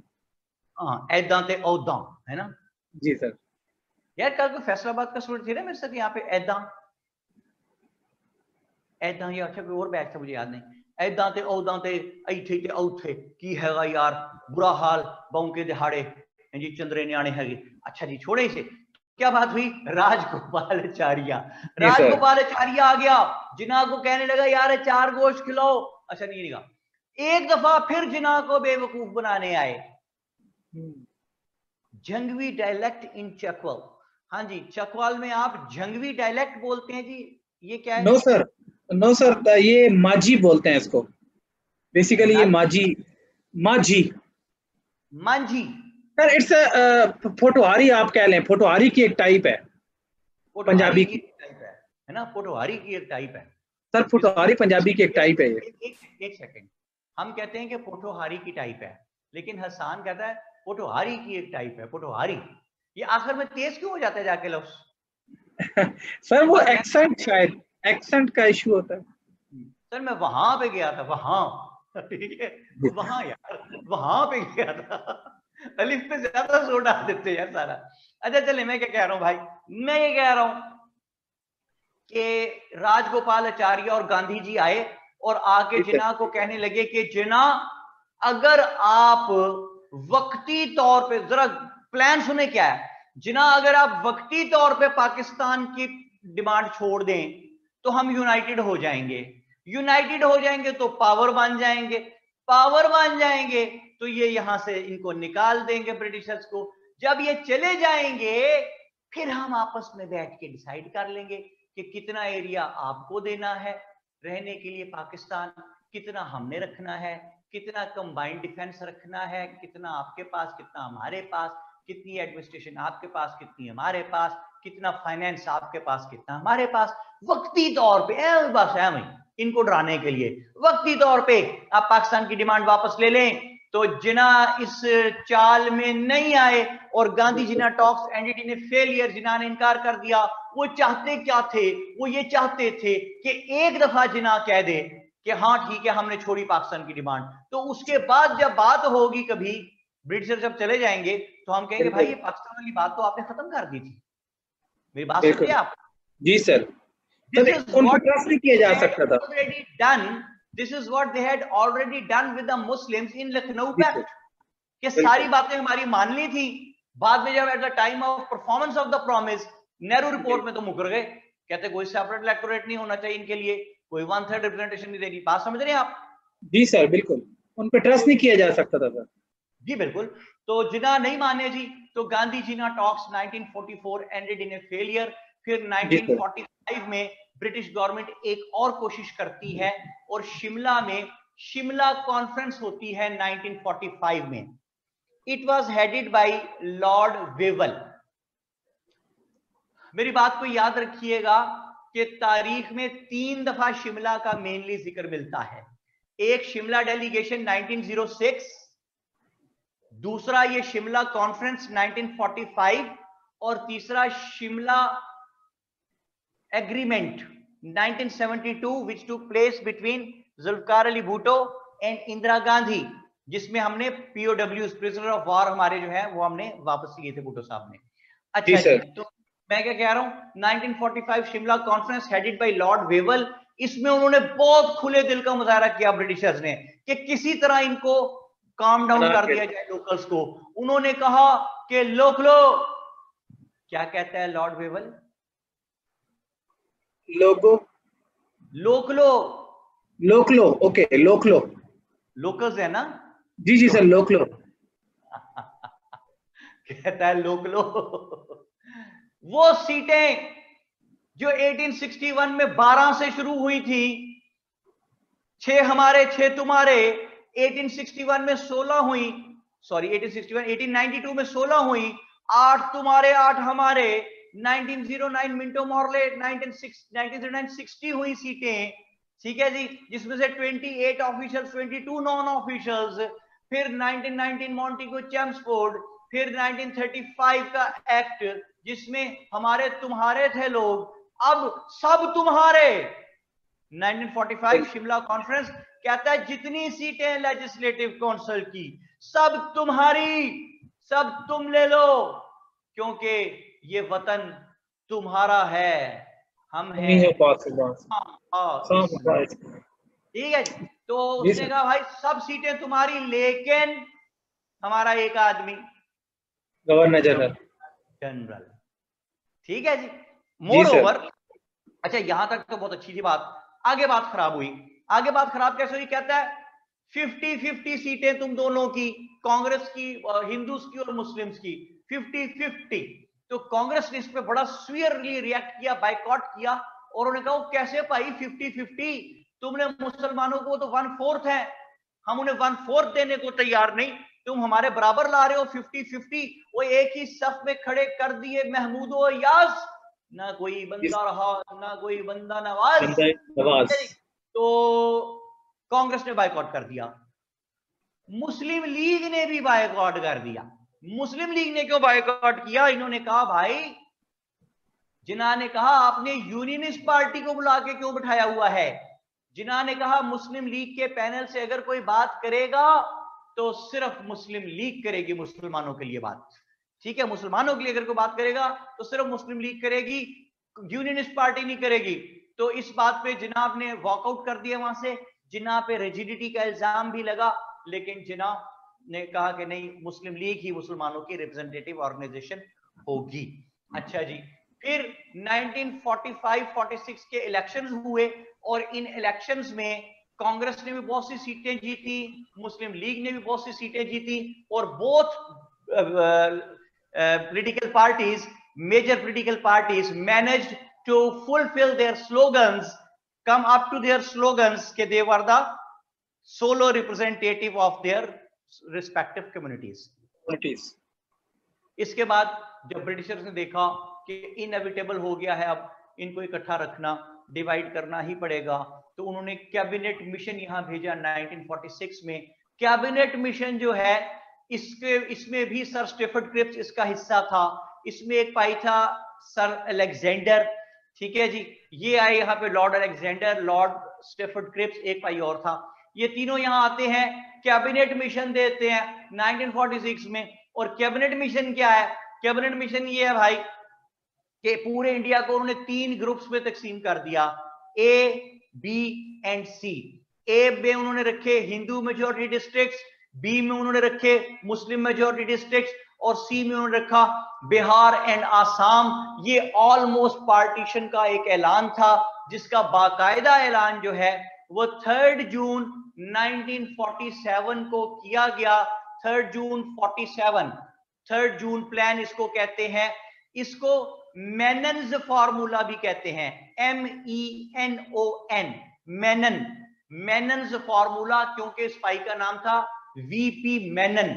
हाँ, ऐदा ते औदा, है ना। जी सर। यार कल को फैसलाबाद का स्टूडेंट थे ना मेरे साथ यहाँ पे, ऐदा ऐदा, या अच्छा कोई और बैच था मुझे याद नहीं। ऐदा ते औदा ते ऐथे ते औथे की हैगा यार, बुरा हाल बौंके दिहाड़े जी, चंद्रे न्याणे हैगे। अच्छा जी, छोड़े इसे। क्या बात हुई? राजगोपाल आचार्य, जी सर। राजगोपाल आचार्य आ गया, जिना को कहने लगा यार चार गोश्त खिलाओ। अच्छा नहीं निका, एक दफा फिर जिना को बेवकूफ बनाने आए। जंगवी डायलेक्ट इन चकवाल। हाँ जी, चकवाल में आप जंगवी डायलेक्ट बोलते हैं जी, ये क्या है? नो सर, नो सर, हाँ, ये माझी बोलते हैं इसको, बेसिकली ये नाजी, माझी, माझी। मांझी, सर इट्स फोटोहारी, आप कह लें, फोटोहारी की एक टाइप है पोटोहारी पंजाबी की की। टाइप है ना, पोटोहारी की एक टाइप है। सर इसको फोटोहारी पंजाबी की एक टाइप है ये। एक सेकंड, हम कहते हैं कि पोटोहारी की टाइप है, लेकिन हसान कहता है पोटोहारी की एक टाइप है, पोटोहारी। ये आखिर में तेज क्यों हो जाता है जाके लफ्ज? सर ये वो बात कहना, एक्सेंट, शायद एक्सेंट का इशू होता है। सर मैं वहां पे गया था, वहां ठीक है, वहां यार, वहां पे गया था। अलिफ पे ज्यादा जोर डाल देते हैं यार सारा। अच्छा चले, मैं क्या कह रहा हूं भाई, मैं ये कह रहा हूं कि राजगोपाल आचार्य और गांधी जी आए और आके ठीक है। जिना को कहने लगे कि जिना, अगर आप वक्ती तौर पे, जरा प्लान सुने क्या है जिना, अगर आप वक्ती तौर पे पाकिस्तान की डिमांड छोड़ दें तो हम यूनाइटेड हो जाएंगे, यूनाइटेड हो जाएंगे तो पावर बन जाएंगे, पावर बन जाएंगे तो ये यहां से इनको निकाल देंगे ब्रिटिशर्स को, जब ये चले जाएंगे फिर हम आपस में बैठ के डिसाइड कर लेंगे कि कितना एरिया आपको देना है रहने के लिए पाकिस्तान, कितना हमने रखना है, कितना कंबाइंड डिफेंस रखना है, कितना आपके पास, कितना हमारे पास, कितनी एडमिनिस्ट्रेशन आपके पास, कितनी हमारे पास, कितना फाइनेंस आपके पास, कितना हमारे पास। वक्ती तौर पे बस है वही, इनको डराने के लिए वक्ती तौर पे आप पाकिस्तान की डिमांड वापस ले लें। तो जिना इस चाल में नहीं आए और गांधी जिना टॉक्स एनडीटी ने फेलियर, जिना ने इनकार कर दिया। वो चाहते क्या थे? वो ये चाहते थे कि एक दफा जिना कह दे कि हाँ ठीक है हमने छोड़ी पाकिस्तान की डिमांड, तो उसके बाद जब बात होगी कभी, ब्रिटिशर जब चले जाएंगे तो हम कहेंगे भाई ये पाकिस्तान वाली बात तो आपने खत्म कर दी थी। मेरी बात बिल्कुल। सुनिए आप। जी सर, This is उन पर what ट्रस्ट नहीं किया जा they had सकता था। already done. This is what they had already done with the Muslims in Lucknow जी सर, Pact. कि बिल्कुल। सारी बातें हमारी मान ली थी, बाद में जब eight the time of performance of the promise Nehru report में तो मुकर गए, कहते कोई सेपरेट इलेक्टोरेट नहीं होना चाहिए इनके लिए, कोई 1/3 रिप्रेजेंटेशन नहीं देनी। बात समझ रहे हैं आप? जी सर, बिल्कुल, उन पर ट्रस्ट नहीं किया जा सकता था सर। जी बिल्कुल। तो जिना नहीं माने जी, तो Gandhi Jinnah talks 1944 ended in a failure. फिर 1945 में ब्रिटिश गवर्नमेंट एक और कोशिश करती है और शिमला में शिमला कॉन्फ्रेंस होती है 1945 में। It was headed bye Lord Wavell. मेरी बात को याद रखिएगा कि तारीख में 3 दफा शिमला का मेनली जिक्र मिलता है। एक शिमला डेलीगेशन 1906, दूसरा ये शिमला कॉन्फ्रेंस 1945 और तीसरा Shimla agreement 1972 which took place between Zulfikar Ali Bhutto and Indira Gandhi, जिसमें हमने POWs प्रिजनर ऑफ वॉर हमारे जो है वो हमने वापस लिए थे भुट्टो साहब ने। अच्छा जी, तो मैं क्या कह रहा हूं, 1945 Shimla conference headed by Lord Wavell. इसमें उन्होंने बहुत खुले दिल का मुजाहरा किया ब्रिटिशर्स ने कि किसी तरह इनको काम डाउन कर दिया जाए लोकल्स को। उन्होंने कहा कि लोकलो, क्या कहता है लॉर्ड वेवल? लोगो, लोकलो, लोकलो, ओके, लोकलो, लोकल्स है ना? जी जी सर, लोकलो। कहता है लोकलो। वो सीटें जो 1861 में 12 से शुरू हुई थी, 6 हमारे 6 तुम्हारे, 1861 में 16 हुई, सॉरी 1892 में 16 हुई, 8 तुम्हारे 8 हमारे, 1909 मिंटो मॉर्ले 1909 60 हुई सीटें, ठीक है जी, जिसमें से 28 ऑफिशियल्स, 22 नॉन ऑफिशियल्स। फिर 1919 मॉन्टेगो चेम्सफोर्ड, फिर 1935 का एक्ट जिसमें हमारे तुम्हारे थे लोग, अब सब तुम्हारे। 1945 शिमला कॉन्फ्रेंस कहता है जितनी सीटें लेजिस्लेटिव काउंसिल की सब तुम्हारी, सब तुम ले लो, क्योंकि ये वतन तुम्हारा है, हम हैं। ठीक है जी। तो उसने कहा भाई सब सीटें तुम्हारी, लेकिन हमारा एक आदमी गवर्नर जनरल। ठीक है जी। मोर ओवर, अच्छा यहां तक तो बहुत अच्छी थी बात। आगे बात खराब हुई। आगे बात खराब कैसे हुई? कहता है 50-50 सीटें तुम दोनों की, कांग्रेस की, हिंदूज की और मुस्लिम्स की, 50-50। तो कांग्रेस ने इस पे बड़ा स्वीयरली रिएक्ट किया, बाइकॉट किया, और उन्होंने कहा कैसे भाई 50-50, तुमने मुसलमानों को तो 1/4 है, हम उन्हें 1/4 देने को तैयार नहीं, तुम हमारे बराबर ला रहे हो 50-50। वो एक ही सफ में खड़े कर दिए महमूद और याज, ना कोई बंदा रहा ना कोई बंदा नवाज। तो कांग्रेस ने बायकॉट कर दिया, मुस्लिम लीग ने भी बायकॉट कर दिया। मुस्लिम लीग ने क्यों बायकॉट किया? इन्होंने कहा भाई, जिन्ना ने कहा आपने यूनियनिस्ट पार्टी को बुला के क्यों बिठाया हुआ है? जिन्ना ने कहा मुस्लिम लीग के पैनल से अगर कोई बात करेगा तो सिर्फ मुस्लिम लीग करेगी मुसलमानों के लिए बात, ठीक है, मुसलमानों के लिए अगर कोई बात करेगा तो सिर्फ मुस्लिम लीग करेगी, यूनियनिस्ट पार्टी नहीं करेगी। तो इस बात पे जिन्ना ने वॉकआउट कर दिया वहां से। जिन्ना पे रिजिडिटी का इल्जाम भी लगा, लेकिन जिन्ना ने कहा कि नहीं, मुस्लिम लीग ही मुसलमानों की रिप्रेजेंटेटिव ऑर्गेनाइजेशन होगी। अच्छा जी, फिर 1945-46 के इलेक्शंस हुए और इन इलेक्शंस में कांग्रेस ने भी बहुत सी सीटें जीती, मुस्लिम लीग ने भी बहुत सी सीटें जीती, और both political parties, major political parties managed to fulfill their slogans, come up to their slogans कि they were the solo representative of their respective communities. इसके बाद जब ब्रिटिशर्स ने देखा कि इनएविटेबल हो गया है, अब इनको इकट्ठा रखना, डिवाइड करना ही पड़ेगा, तो उन्होंने कैबिनेट मिशन यहां भेजा 1946 में। कैबिनेट मिशन जो है इसमें भी सर स्टेफर्ड क्रिप्स इसका हिस्सा था, इसमें एक भाई था सर अलेक्जेंडर, ठीक है जी, ये आए यहाँ पे lord Alexander, lord Stafford Cripps, एक भाई और था, ये तीनों यहाँ आते हैं, कैबिनेट मिशन देते हैं 1946 में। और कैबिनेट मिशन क्या है? कैबिनेट मिशन ये है भाई कि पूरे इंडिया को उन्होंने 3 ग्रुप्स में तकसीम कर दिया, ए, बी एंड सी। ए में उन्होंने रखे हिंदू मेजॉरिटी डिस्ट्रिक्ट्स, बी में उन्होंने रखे मुस्लिम मेजॉरिटी डिस्ट्रिक्ट्स और सी में उन्होंने रखा बिहार एंड आसाम। ये ऑलमोस्ट पार्टीशन का एक ऐलान था, जिसका बाकायदा ऐलान जो है वो 3 जून 1947 को किया गया। 3 जून 47, 3 जून प्लान इसको कहते हैं। इसको मेनन्स फार्मूला भी कहते हैं, MENON, मेनन, मेनन्स फार्मूला, क्योंकि इस भाई का नाम था VP मेनन।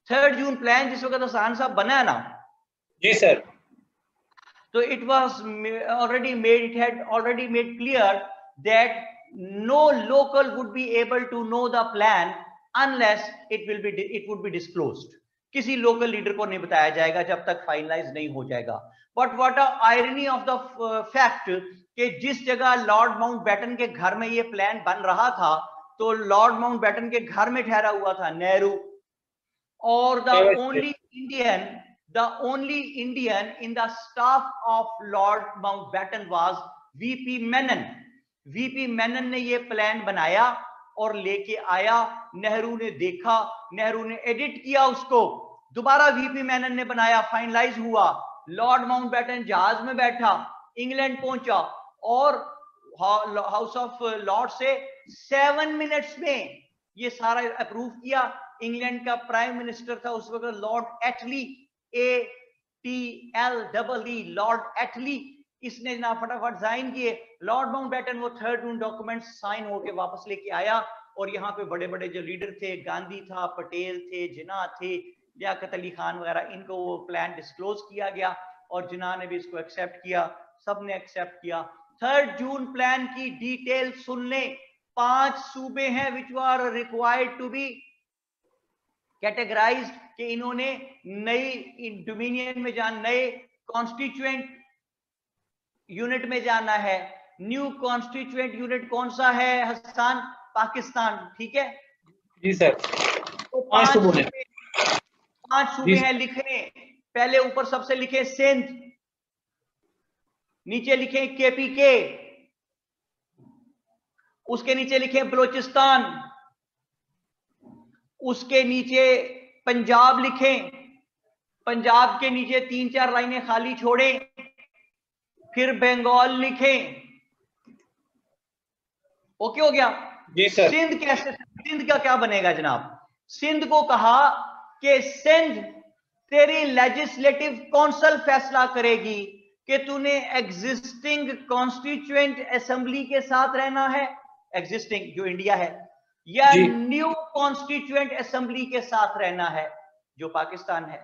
3 जून प्लान जिस वक्त हसन साहब बना है ना, जी सर, तो it was already made, it had already made clear that no local would be able to know the plan unless it would be disclosed. किसी लोकल लीडर को नहीं बताया जाएगा जब तक फाइनलाइज नहीं हो जाएगा। But what a irony of the fact कि जिस जगह लॉर्ड माउंटबेटन के घर में ये प्लान बन रहा था, तो लॉर्ड माउंटबेटन के घर में ठहरा हुआ था नेहरू, और the only Indian in the staff of Lord Mountbatten was VP Menon. VP Menon ने ये प्लान बनाया और लेके आया। नेहरू ने देखा, नेहरू ने एडिट किया उसको, दोबारा VP मेनन ने बनाया, फाइनलाइज हुआ। लॉर्ड माउंटबेटन जहाज में बैठा, इंग्लैंड पहुंचा और हाउस ऑफ लॉर्ड से 7 मिनट्स में ये सारा अप्रूव किया। इंग्लैंड का प्राइम मिनिस्टर था उस वक्त लॉर्ड एटली, ATLEE, लॉर्ड एटली। इसने ना फटाफट साइन किए। लॉर्ड माउंटबेटन वो 3 जून डॉक्यूमेंट साइन होके वापस लेके आया, और यहाँ पे बड़े बड़े जो लीडर थे, गांधी था, पटेल थे, जिन्ना थे, लियाकत अली खान वगैरह, इनको वो प्लान डिस्क्लोज किया गया और जिन्ना ने भी इसको एक्सेप्ट किया, सबने एक्सेप्ट किया। 3 जून प्लान की डिटेल सुन ले। 5 सूबे हैं which are required to be categorised, कि इन्होंने नई डोमिनियन में जाना, नए कॉन्स्टिट्यूएंट यूनिट में जाना है। न्यू कॉन्स्टिट्यूएंट यूनिट कौन सा है हसन? पाकिस्तान, ठीक है जी सर। तो 5 सूबे हैं लिखने। पहले ऊपर सबसे लिखे सिंध, नीचे लिखे KPK, उसके नीचे लिखे बलोचिस्तान, उसके नीचे पंजाब लिखें, पंजाब के नीचे 3-4 लाइनें खाली छोड़ें, फिर बंगाल लिखें। ओके हो गया जी सर। सिंध कैसे, सिंध का क्या बनेगा जनाब? सिंध को कहा कि सिंध तेरी लेजिस्लेटिव काउंसिल फैसला करेगी कि तूने एग्जिस्टिंग कॉन्स्टिट्यूएंट असेंबली के साथ रहना है, एग्जिस्टिंग जो इंडिया है, या न्यू कॉन्स्टिट्यूएंट असेंबली के साथ रहना है जो पाकिस्तान है।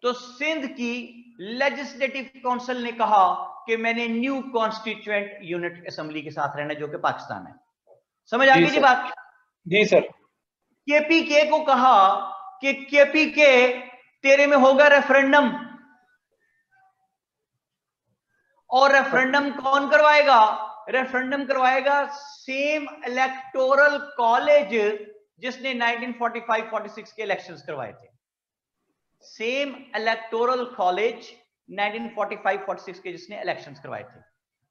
तो सिंध की लेजिस्लेटिव काउंसिल ने कहा कि मैंने न्यू कॉन्स्टिट्यूएंट यूनिट असेंबली के साथ रहना है जो कि पाकिस्तान है। समझ आ गई जी बात? जी सर। KPK को कहा कि KPK तेरे में होगा रेफरेंडम, और रेफरेंडम कौन करवाएगा? रेफरेंडम करवाएगा सेम इलेक्टोरल कॉलेज जिसने 1945-46 के इलेक्शंस करवाए थे। सेम इलेक्टोरल कॉलेज 1945-46 के जिसने इलेक्शंस करवाए थे।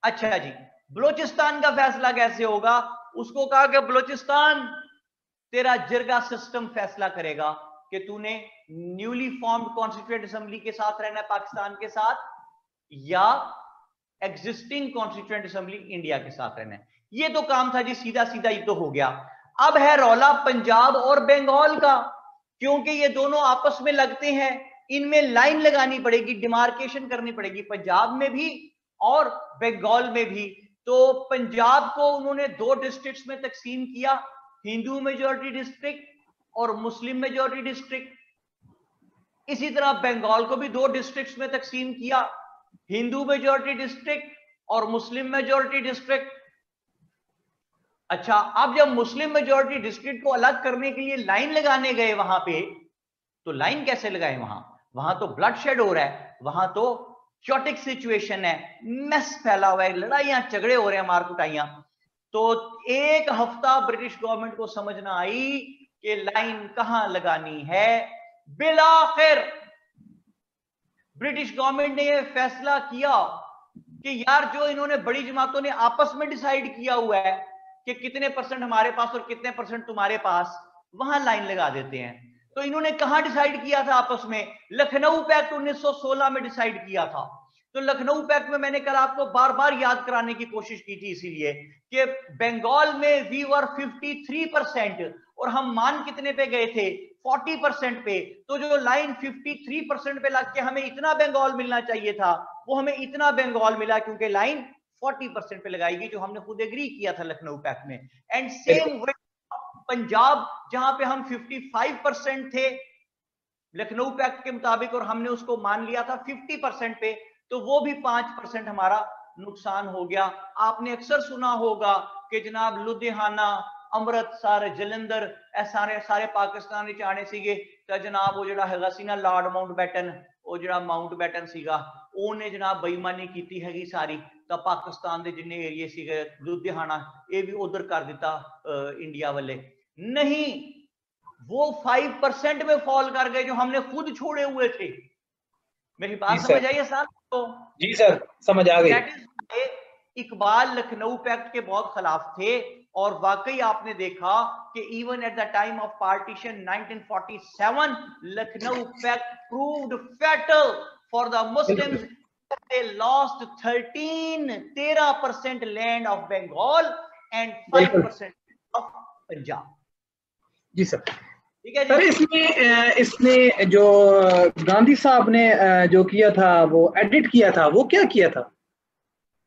अच्छा जी, बलोचिस्तान का फैसला कैसे होगा? उसको कहा कि बलोचिस्तान तेरा जिरगा सिस्टम फैसला करेगा कि तूने न्यूली फॉर्म्ड कॉन्स्टिट्यूएंट असेंबली के साथ रहना है पाकिस्तान के साथ, या एग्जिस्टिंग कॉन्स्टिट्यूएंट असेंबली इंडिया के साथ रहना है। ये तो काम था जी, सीधा सीधा ये तो हो गया। अब है रौला पंजाब और बंगाल का, क्योंकि ये दोनों आपस में लगते हैं, इनमें लाइन लगानी पड़ेगी, डिमार्केशन करनी पड़ेगी, पंजाब में भी और बंगाल में भी। तो पंजाब को उन्होंने 2 डिस्ट्रिक्ट्स में तकसीम किया, हिंदू मेजॉरिटी डिस्ट्रिक्ट और मुस्लिम मेजॉरिटी डिस्ट्रिक्ट। इसी तरह बंगाल को भी 2 डिस्ट्रिक्ट्स में तकसीम किया, हिंदू मेजॉरिटी डिस्ट्रिक्ट और मुस्लिम मेजॉरिटी डिस्ट्रिक्ट। अच्छा, अब जब मुस्लिम मेजॉरिटी डिस्ट्रिक्ट को अलग करने के लिए लाइन लगाने गए वहां पे, तो लाइन कैसे लगाए? वहां तो ब्लड शेड हो रहा है, वहां तो चॉटिक सिचुएशन है, मेस फैला हुआ है, लड़ाइयां झगड़े हो रहे हैं, मार कुटाइयां। तो 1 हफ्ता ब्रिटिश गवर्नमेंट को समझना आई कि लाइन कहां लगानी है। बिलाखिर ब्रिटिश गवर्नमेंट ने यह फैसला किया कि यार जो इन्होंने बड़ी जमातों ने आपस में डिसाइड किया हुआ है कि कितने परसेंट हमारे पास और कितने परसेंट तुम्हारे पास, वहां लाइन लगा देते हैं। तो इन्होंने कहां डिसाइड किया था आपस में? लखनऊ पैक्ट 1916 में डिसाइड किया था। तो लखनऊ पैक्ट में मैंने कल आपको बार बार याद कराने की कोशिश की थी इसीलिए कि बंगाल में वी वर 53% और हम मान कितने पे गए थे? 40% पे। तो जो लाइन 53% पे लग के हमें इतना बंगाल मिलना चाहिए था, वो हमें इतना बंगाल मिला क्योंकि लाइन 40% पे लगाएगी, जो हमने खुद एग्री किया था लखनऊ पैक्ट में। एंड सेम पंजाब जहां पे हम 55% थे लखनऊ पैक्ट के मुताबिक और हमने उसको मान लिया था 50% पे, तो वो भी 5% हमारा नुकसान हो गया। आपने अक्सर सुना होगा कि जनाब लुधियाना, अमृतसर, जलंधर सारे सारे पाकिस्तान विच आने सीगे तो जनाब वो जिहड़ा हैगा सी ना लॉर्ड माउंटबैटन, वो जिहड़ा माउंटबैटन सीगा ਉਹਨੇ जनाब बेईमानी की हैगी सारी, तो पाकिस्तान के जिन्ने एरिए सीगे लुधियाना ये भी उधर कर दिता इंडिया वाले। नहीं, वो 5% में फॉल कर गए जो हमने खुद छोड़े हुए थे। मेरी बात समझ आई है साहब? तो जी सर, समझ आ गई। इकबाल लखनऊ पैक्ट के बहुत खिलाफ थे और वाकई आपने देखा कि even at the time of partition 1947 Lucknow pact proved fatal for the Muslims. they lost 13% land of Bengal and 5% of Punjab. जी सर। ठीक है सर, इसने जो गांधी साहब ने जो किया था, वो एडिट किया था, वो क्या किया था?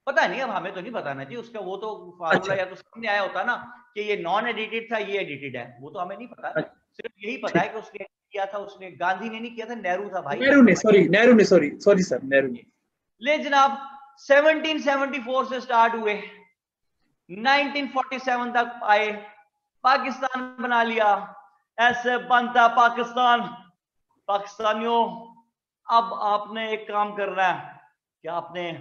पता नहीं, अब हमें तो नहीं पता ना जी उसका। वो तो फार्मूला या तो सामने आया होता ना कि ये नॉन एडिटेड था, ये एडिटेड है, वो तो हमें नहीं पता। सिर्फ यही पता है कि उसने किया था, उसने गांधी ने नहीं किया था, नेहरू था भाई। नेहरू ने, सॉरी सर, नेहरू ने। ले जनाब 1774 से स्टार्ट हुए, 1947 तक आए, पाकिस्तान बना लिया। ऐसे बनता पाकिस्तान। पाकिस्तानियों, अब आपने एक काम करना है कि आपने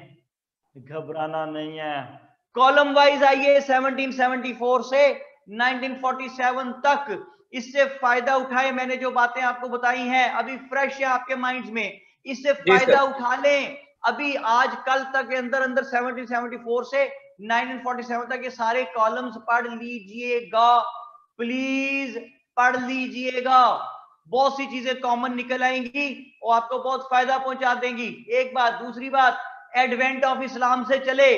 घबराना नहीं है। कॉलम वाइज आइए 1774 से 1947 तक, इससे फायदा उठाए। मैंने जो बातें आपको बताई हैं अभी फ्रेश है आपके माइंड्स में, इससे फायदा उठा लें। अभी आज कल तक के अंदर 1774 से 1947 तक ये सारे कॉलम्स पढ़ लीजिएगा, प्लीज पढ़ लीजिएगा। बहुत सी चीजें कॉमन निकल आएंगी और आपको बहुत फायदा पहुंचा देंगी। एक बात। दूसरी बात, एडवेंट ऑफ इस्लाम से चले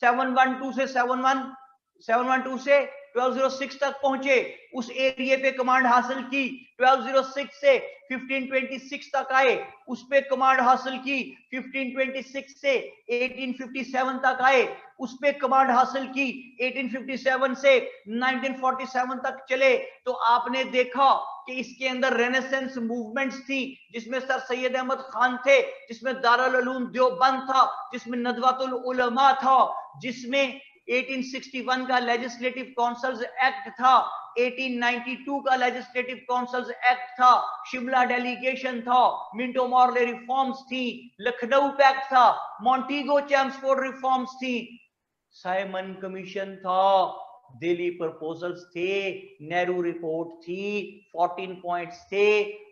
712 से 712 से 1206 तक पहुंचे, उस एरिया पे कमांड हासिल की। 1206 से 1526 तक आए, उस पे कमांड हासिल की। 1526 से 1857 तक आए, उस पे कमांड हासिल की। 1857 से 1947 तक चले तो आपने देखा कि इसके अंदर रेनेसेंस मूवमेंट्स थी, जिसमें सर सैयद अहमद खान थे, जिसमें दारुल उलूम देवबंद था, जिसमें नदवातुल उलमा था, जिसमें 1861 का लेजिस्लेटिव काउंसिल्स एक्ट था, 1892 का लेजिस्लेटिव काउंसिल्स एक्ट था, शिमला डेलीगेशन था, मिंटो मॉर्ले रिफॉर्म्स थी, लखनऊ पैक्ट था, मॉन्टीगो चैम्सफोर्ड रिफॉर्म्स थी, साइमन कमीशन था, दिल्ली प्रपोजल्स थे, नेहरू रिपोर्ट थी, 14 पॉइंट्स थे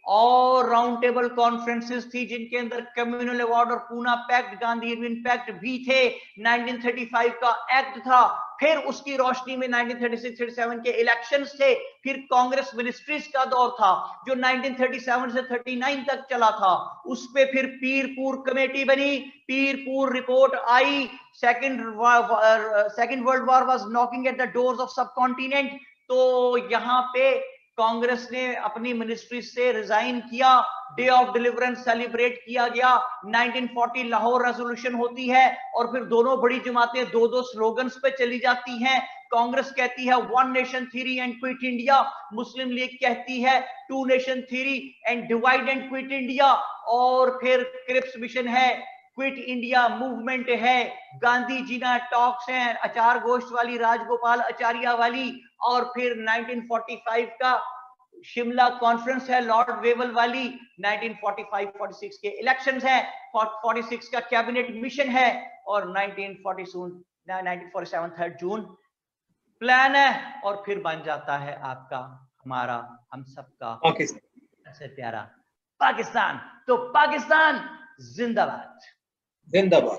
और राउंड टेबल कॉन्फ्रेंसेस थी जिनके अंदर कम्युनल अवार्ड और Poona pact, Gandhi Irwin pact भी थे। 1935 का एक्ट था। फिर उसकी रोशनी में 1936-37 के इलेक्शंस थे। फिर कांग्रेस मिनिस्ट्रीज का दौर था जो 1937 से 39 तक चला था। उस पे फिर पीरपुर कमेटी बनी, Pirpur report I. Second world war was knocking at the doors of सब कॉन्टिनेंट। तो यहां पे कांग्रेस ने अपनी मिनिस्ट्री से रिजाइन किया, डे ऑफ डिलीवरेंस सेलिब्रेट किया गया, 1940 लाहौर रेजोल्यूशन होती है और फिर दोनों बड़ी जमातें दो दो स्लोगन्स पे चली जाती हैं। कांग्रेस कहती है one nation theory and quit India, Muslim League कहती है two nation theory and divide and quit India, और फिर क्रिप्स मिशन है, क्विट इंडिया मूवमेंट है, गांधी जीना टॉक्स हैं, अचार गोश्त वाली, राजगोपाल आचार्य वाली, और फिर 1945 का शिमला कॉन्फ्रेंस है लॉर्ड वेवल वाली, 1945-46 के इलेक्शंस हैं, 46 का कैबिनेट मिशन है और 1947 3 जून प्लान है और फिर बन जाता है आपका हमारा, हम सबका पाकिस्तान, सबसे प्यारा पाकिस्तान। तो पाकिस्तान जिंदाबाद, जिंदाबाद।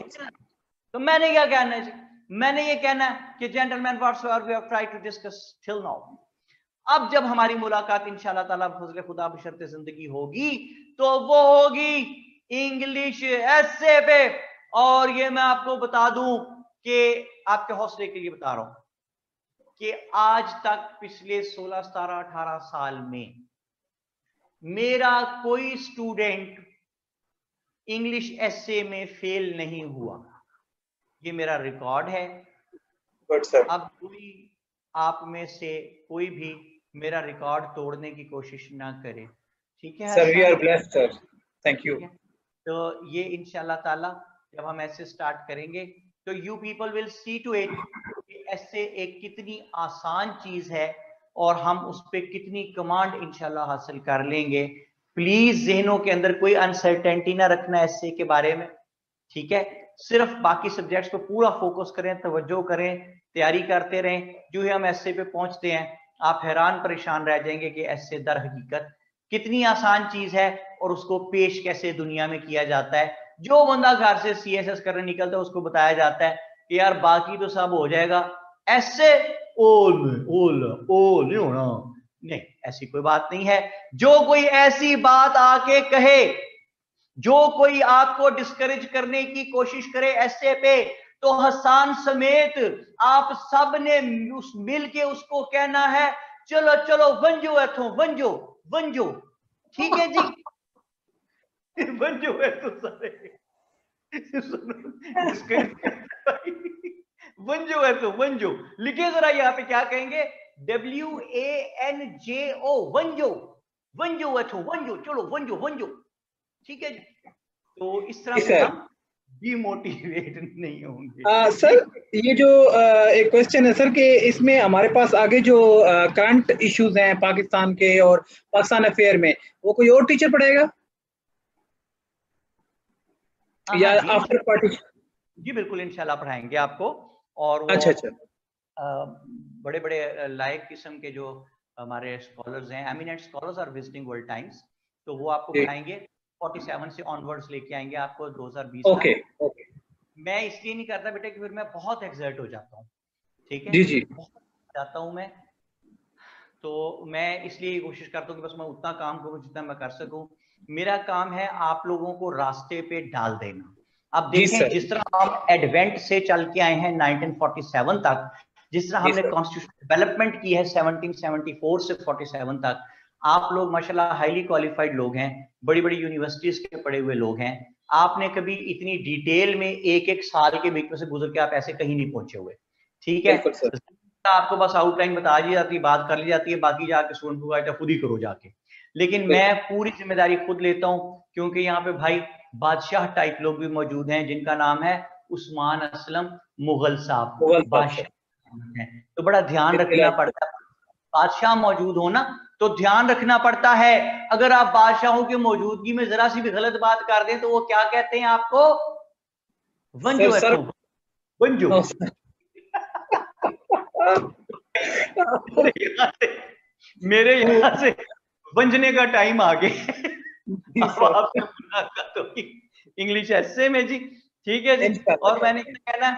तो मैंने क्या कहना है जी, मैंने ये कहना है कि gentleman whatsoever we have tried to discuss till now, अब जब हमारी मुलाकात इंशाल्लाह ताला फजल खुदा बशर्ते जिंदगी होगी तो वो होगी इंग्लिश एस्से पे। और ये मैं आपको बता दूं कि आपके हौसले के लिए बता रहा हूं कि आज तक पिछले 16, 17, 18 साल में मेरा कोई स्टूडेंट इंग्लिश एस्से में फेल नहीं हुआ, ये मेरा रिकॉर्ड है। अब कोई आप में से कोई भी मेरा रिकॉर्ड तोड़ने की कोशिश ना करे, ठीक है sir? We are blessed sir, thank you. तो ये इंशाल्लाह ताला जब हम ऐसे स्टार्ट करेंगे तो you people will see to it कि ऐसे एक कितनी आसान चीज है और हम उस पर कितनी कमांड इंशाल्लाह हासिल कर लेंगे। प्लीज जहनों के अंदर कोई अनसर्टेनिटी ना रखना ऐसे के बारे में, ठीक है? सिर्फ बाकी सब्जेक्ट्स पे पूरा फोकस करें, तवज्जो करें, तैयारी करते रहें। जो ही हम ऐसे पे पहुंचते हैं आप हैरान परेशान रह जाएंगे कि ऐसे दर हकीकत कितनी आसान चीज है और उसको पेश कैसे दुनिया में किया जाता है। जो बंदा घर से CSS करने निकलता है उसको बताया जाता है कि यार बाकी तो सब हो जाएगा, ऐसे ओल नहीं होना। नहीं, ऐसी कोई बात नहीं है। जो कोई ऐसी बात आके कहे, जो कोई आपको डिस्करेज करने की कोशिश करे ऐसे पे, तो हसान समेत आप सब ने उस मिल के उसको कहना है चलो चलो वंजो एथो वंजो वंजो, ठीक है जी? वंजो है तो सारे वंजो है तो वंजो लिखे जरा, यहाँ पे क्या कहेंगे? WANJO वंजो, वंजो एथो वंजो, चलो वंजो वंजो, ठीक है जी? तो इस तरह से हम डिमोटिवेट नहीं होंगे। सर ये जो एक क्वेश्चन है सर कि इसमें हमारे पास आगे जो करंट इश्यूज हैं पाकिस्तान के और पाकिस्तान अफेयर में, वो कोई और टीचर पढ़ेगा या आफ्टर पार्टीशन? जी बिल्कुल, इंशाल्लाह पढ़ाएंगे आपको। और वो अच्छा बड़े बड़े लायक किस्म के जो हमारे स्कॉलर्स हैं, eminent scholars are visiting world times, तो वो आपको पढ़ाएंगे। 47 से ऑनवर्ड्स लेके आएंगे आपको 2020 ओके तक। मैं इसलिए नहीं करता बेटा कि फिर मैं बहुत एक्सर्ट हो जाता हूँ, ठीक है? जी जी, बहुत जाता हूँ मैं, तो मैं इसलिए कोशिश करता हूँ कि बस मैं उतना काम करूँ जितना मैं कर सकूं। मेरा काम है आप लोगों को रास्ते पे डाल देना। अब देखें जिस तरह हम एडवेंट से चल के आए हैं 1947 तक, जिस तरह हमने कॉन्स्टिट्यूशन डेवलपमेंट की है 1774 से 47 तक, आप लोग माशाल्लाह हाईली क्वालिफाइड लोग हैं, बड़ी बड़ी यूनिवर्सिटीज के पढ़े हुए लोग हैं। आपने कभी इतनी डिटेल में एक एक साल के बीच में से गुजर के आप ऐसे कहीं नहीं पहुंचे हुए, ठीक है? आपको बस आउटलाइन बता दी जाती है, बात कर ली जाती है, बाकी जाके स्टूडेंट को खुद ही करो जाके। लेकिन मैं पूरी जिम्मेदारी खुद लेता हूं क्योंकि यहाँ पे भाई बादशाह टाइप लोग भी मौजूद हैं जिनका नाम है उस्मान असलम मुगल साहब, बादशाह हैं। तो बड़ा ध्यान रखना पड़ता है, बादशाह मौजूद हो ना तो ध्यान रखना पड़ता है। अगर आप बादशाहों की मौजूदगी में जरा सी भी गलत बात कर दें तो वो क्या कहते हैं आपको? वंजो है तो वंजो। मेरे यहाँ से वंजने का टाइम आ गया। इंग्लिश एस्से में जी, ठीक है जी? और मैंने कहना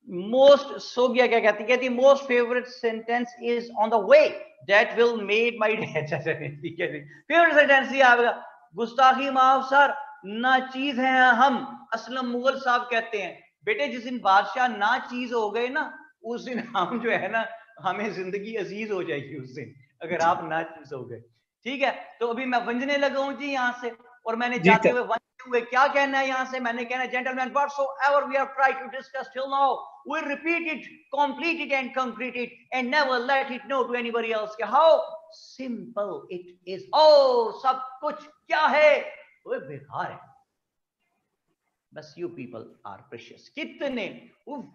मोस्ट सोगिया क्या कहती most favourite sentence is on the way that will made my day. ठीक है जी, फेवरेट सेंटेंस ही आपका गुस्ताखी माफ सर, ना चीज है हम। असलम मुगल साहब कहते हैं बेटे जिस दिन बादशाह ना चीज हो गए ना, उस दिन हम जो है ना हमें जिंदगी अजीज हो जाएगी उस दिन, अगर आप ना चीज हो गए, ठीक है? तो अभी मैं वंजने लगा हूं जी यहाँ से, और मैंने जाते हुए वंजते हुए क्या कहना है यहाँ से? मैंने कहना है gentleman whatsoever we have tried to discuss till now, we repeat it, complete it and concrete it and never let it know to anybody else कि how simple it is। oh सब कुछ क्या है वो बेकार है, बस you people are precious, कितने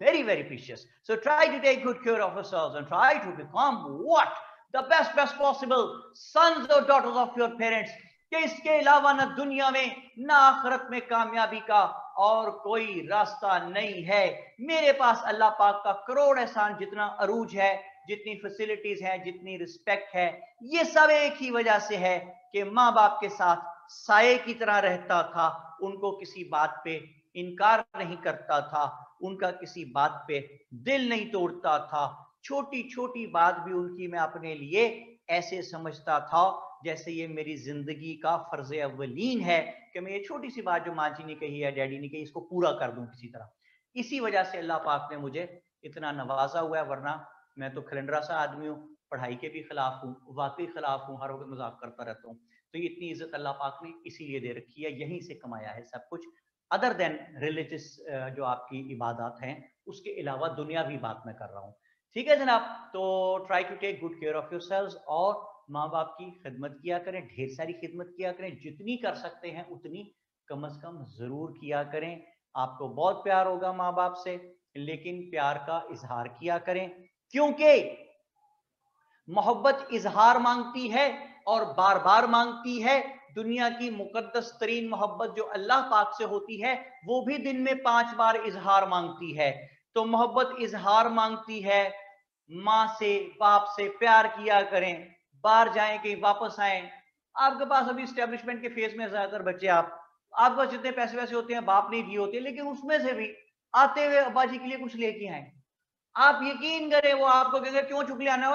very very precious। so try to take good care of yourselves and try to become what the best possible sons or daughters of your parents, कि इसके अलावा न दुनिया में न आखिरत में कामयाबी का और कोई रास्ता नहीं है। मेरे पास अल्लाह पाक का करोड़ एहसान जितना अरूज है जितनी फैसिलिटीज हैं, जितनी रिस्पेक्ट है, ये सब एक ही वजह से है कि माँ बाप के साथ साये की तरह रहता था, उनको किसी बात पे इनकार नहीं करता था, उनका किसी बात पे दिल नहीं तोड़ता था, छोटी छोटी बात भी उनकी मैं अपने लिए ऐसे समझता था जैसे ये मेरी जिंदगी का फर्ज अव्वलीन है कि मैं ये छोटी सी बात जो माँ जी ने कही है, डैडी ने कही, इसको पूरा कर दूं किसी तरह। इसी वजह से अल्लाह पाक ने मुझे इतना नवाजा हुआ है, वरना मैं तो खलंडरा सा आदमी हूँ, पढ़ाई के भी खिलाफ हूँ, वाकई खिलाफ हूँ, हर वक्त मजाक करता रहता हूँ। तो ये इतनी इज्जत अल्लाह पाक ने इसीलिए दे रखी है, यहीं से कमाया है सब कुछ, अदर देन रिलीजियस जो आपकी इबादत हैं उसके अलावा दुनियावी बात मैं कर रहा हूँ। ठीक है जनाब, तो try to take good care of yourselves और माँ बाप की खिदमत किया करें, ढेर सारी खिदमत किया करें, जितनी कर सकते हैं उतनी कम से कम जरूर किया करें। आपको बहुत प्यार होगा माँ बाप से, लेकिन प्यार का इजहार किया करें, क्योंकि मोहब्बत इजहार मांगती है और बार बार मांगती है। दुनिया की मुकद्दस तरीन मोहब्बत जो अल्लाह पाक से होती है वो भी दिन में 5 बार इजहार मांगती है। तो मोहब्बत इजहार मांगती है, माँ से बाप से प्यार किया करें, बाहर जाएं कहीं वापस आए। आपके पास अभी स्टैब्लिशमेंट के फेज में ज्यादातर बच्चे, आपके पास जितने पैसे वैसे होते हैं बाप नहीं दिए होते, लेकिन उसमें से भी आते हुए अब्बाजी के लिए कुछ लेके आए। आप यकीन करें वो आपको कहेंगे क्यों चुक लिया ना,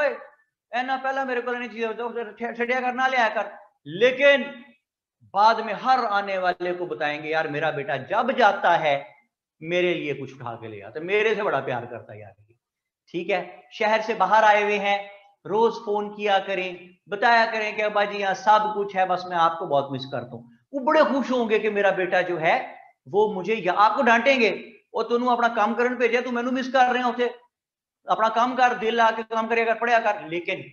ना पहला मेरे को नहीं चाहिए, छड़िया कर ना लिया कर, लेकिन बाद में हर आने वाले को बताएंगे यार मेरा बेटा जब जाता है मेरे लिए कुछ उठा के ले आता, मेरे से बड़ा प्यार करता है यार। ठीक है, शहर से बाहर आए हुए हैं, रोज फोन किया करें, बताया करें कि अब्बा जी यहाँ सब कुछ है, बस मैं आपको बहुत मिस करता हूँ। वो बड़े खुश होंगे कि मेरा बेटा जो है वो मुझे, आपको डांटेंगे और तू अपना काम करने भेजा, तू मैनू मिस कर रहे हो, उसे अपना काम कर, दिल आके काम करेगा, पढ़िया कर, लेकिन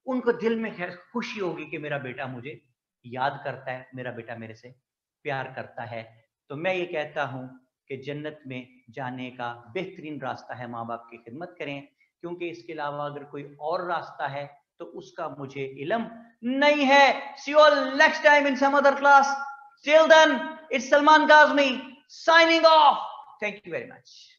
उनको दिल में खुशी होगी कि मेरा बेटा मुझे याद करता है, मेरा बेटा मेरे से प्यार करता है। तो मैं ये कहता हूं कि जन्नत में जाने का बेहतरीन रास्ता है माँ बाप की खिदमत करें, क्योंकि इसके अलावा अगर कोई और रास्ता है तो उसका मुझे इल्म नहीं है। See you all next time in some other class. Till then, it's Salman Kazmi signing off. Thank you very much.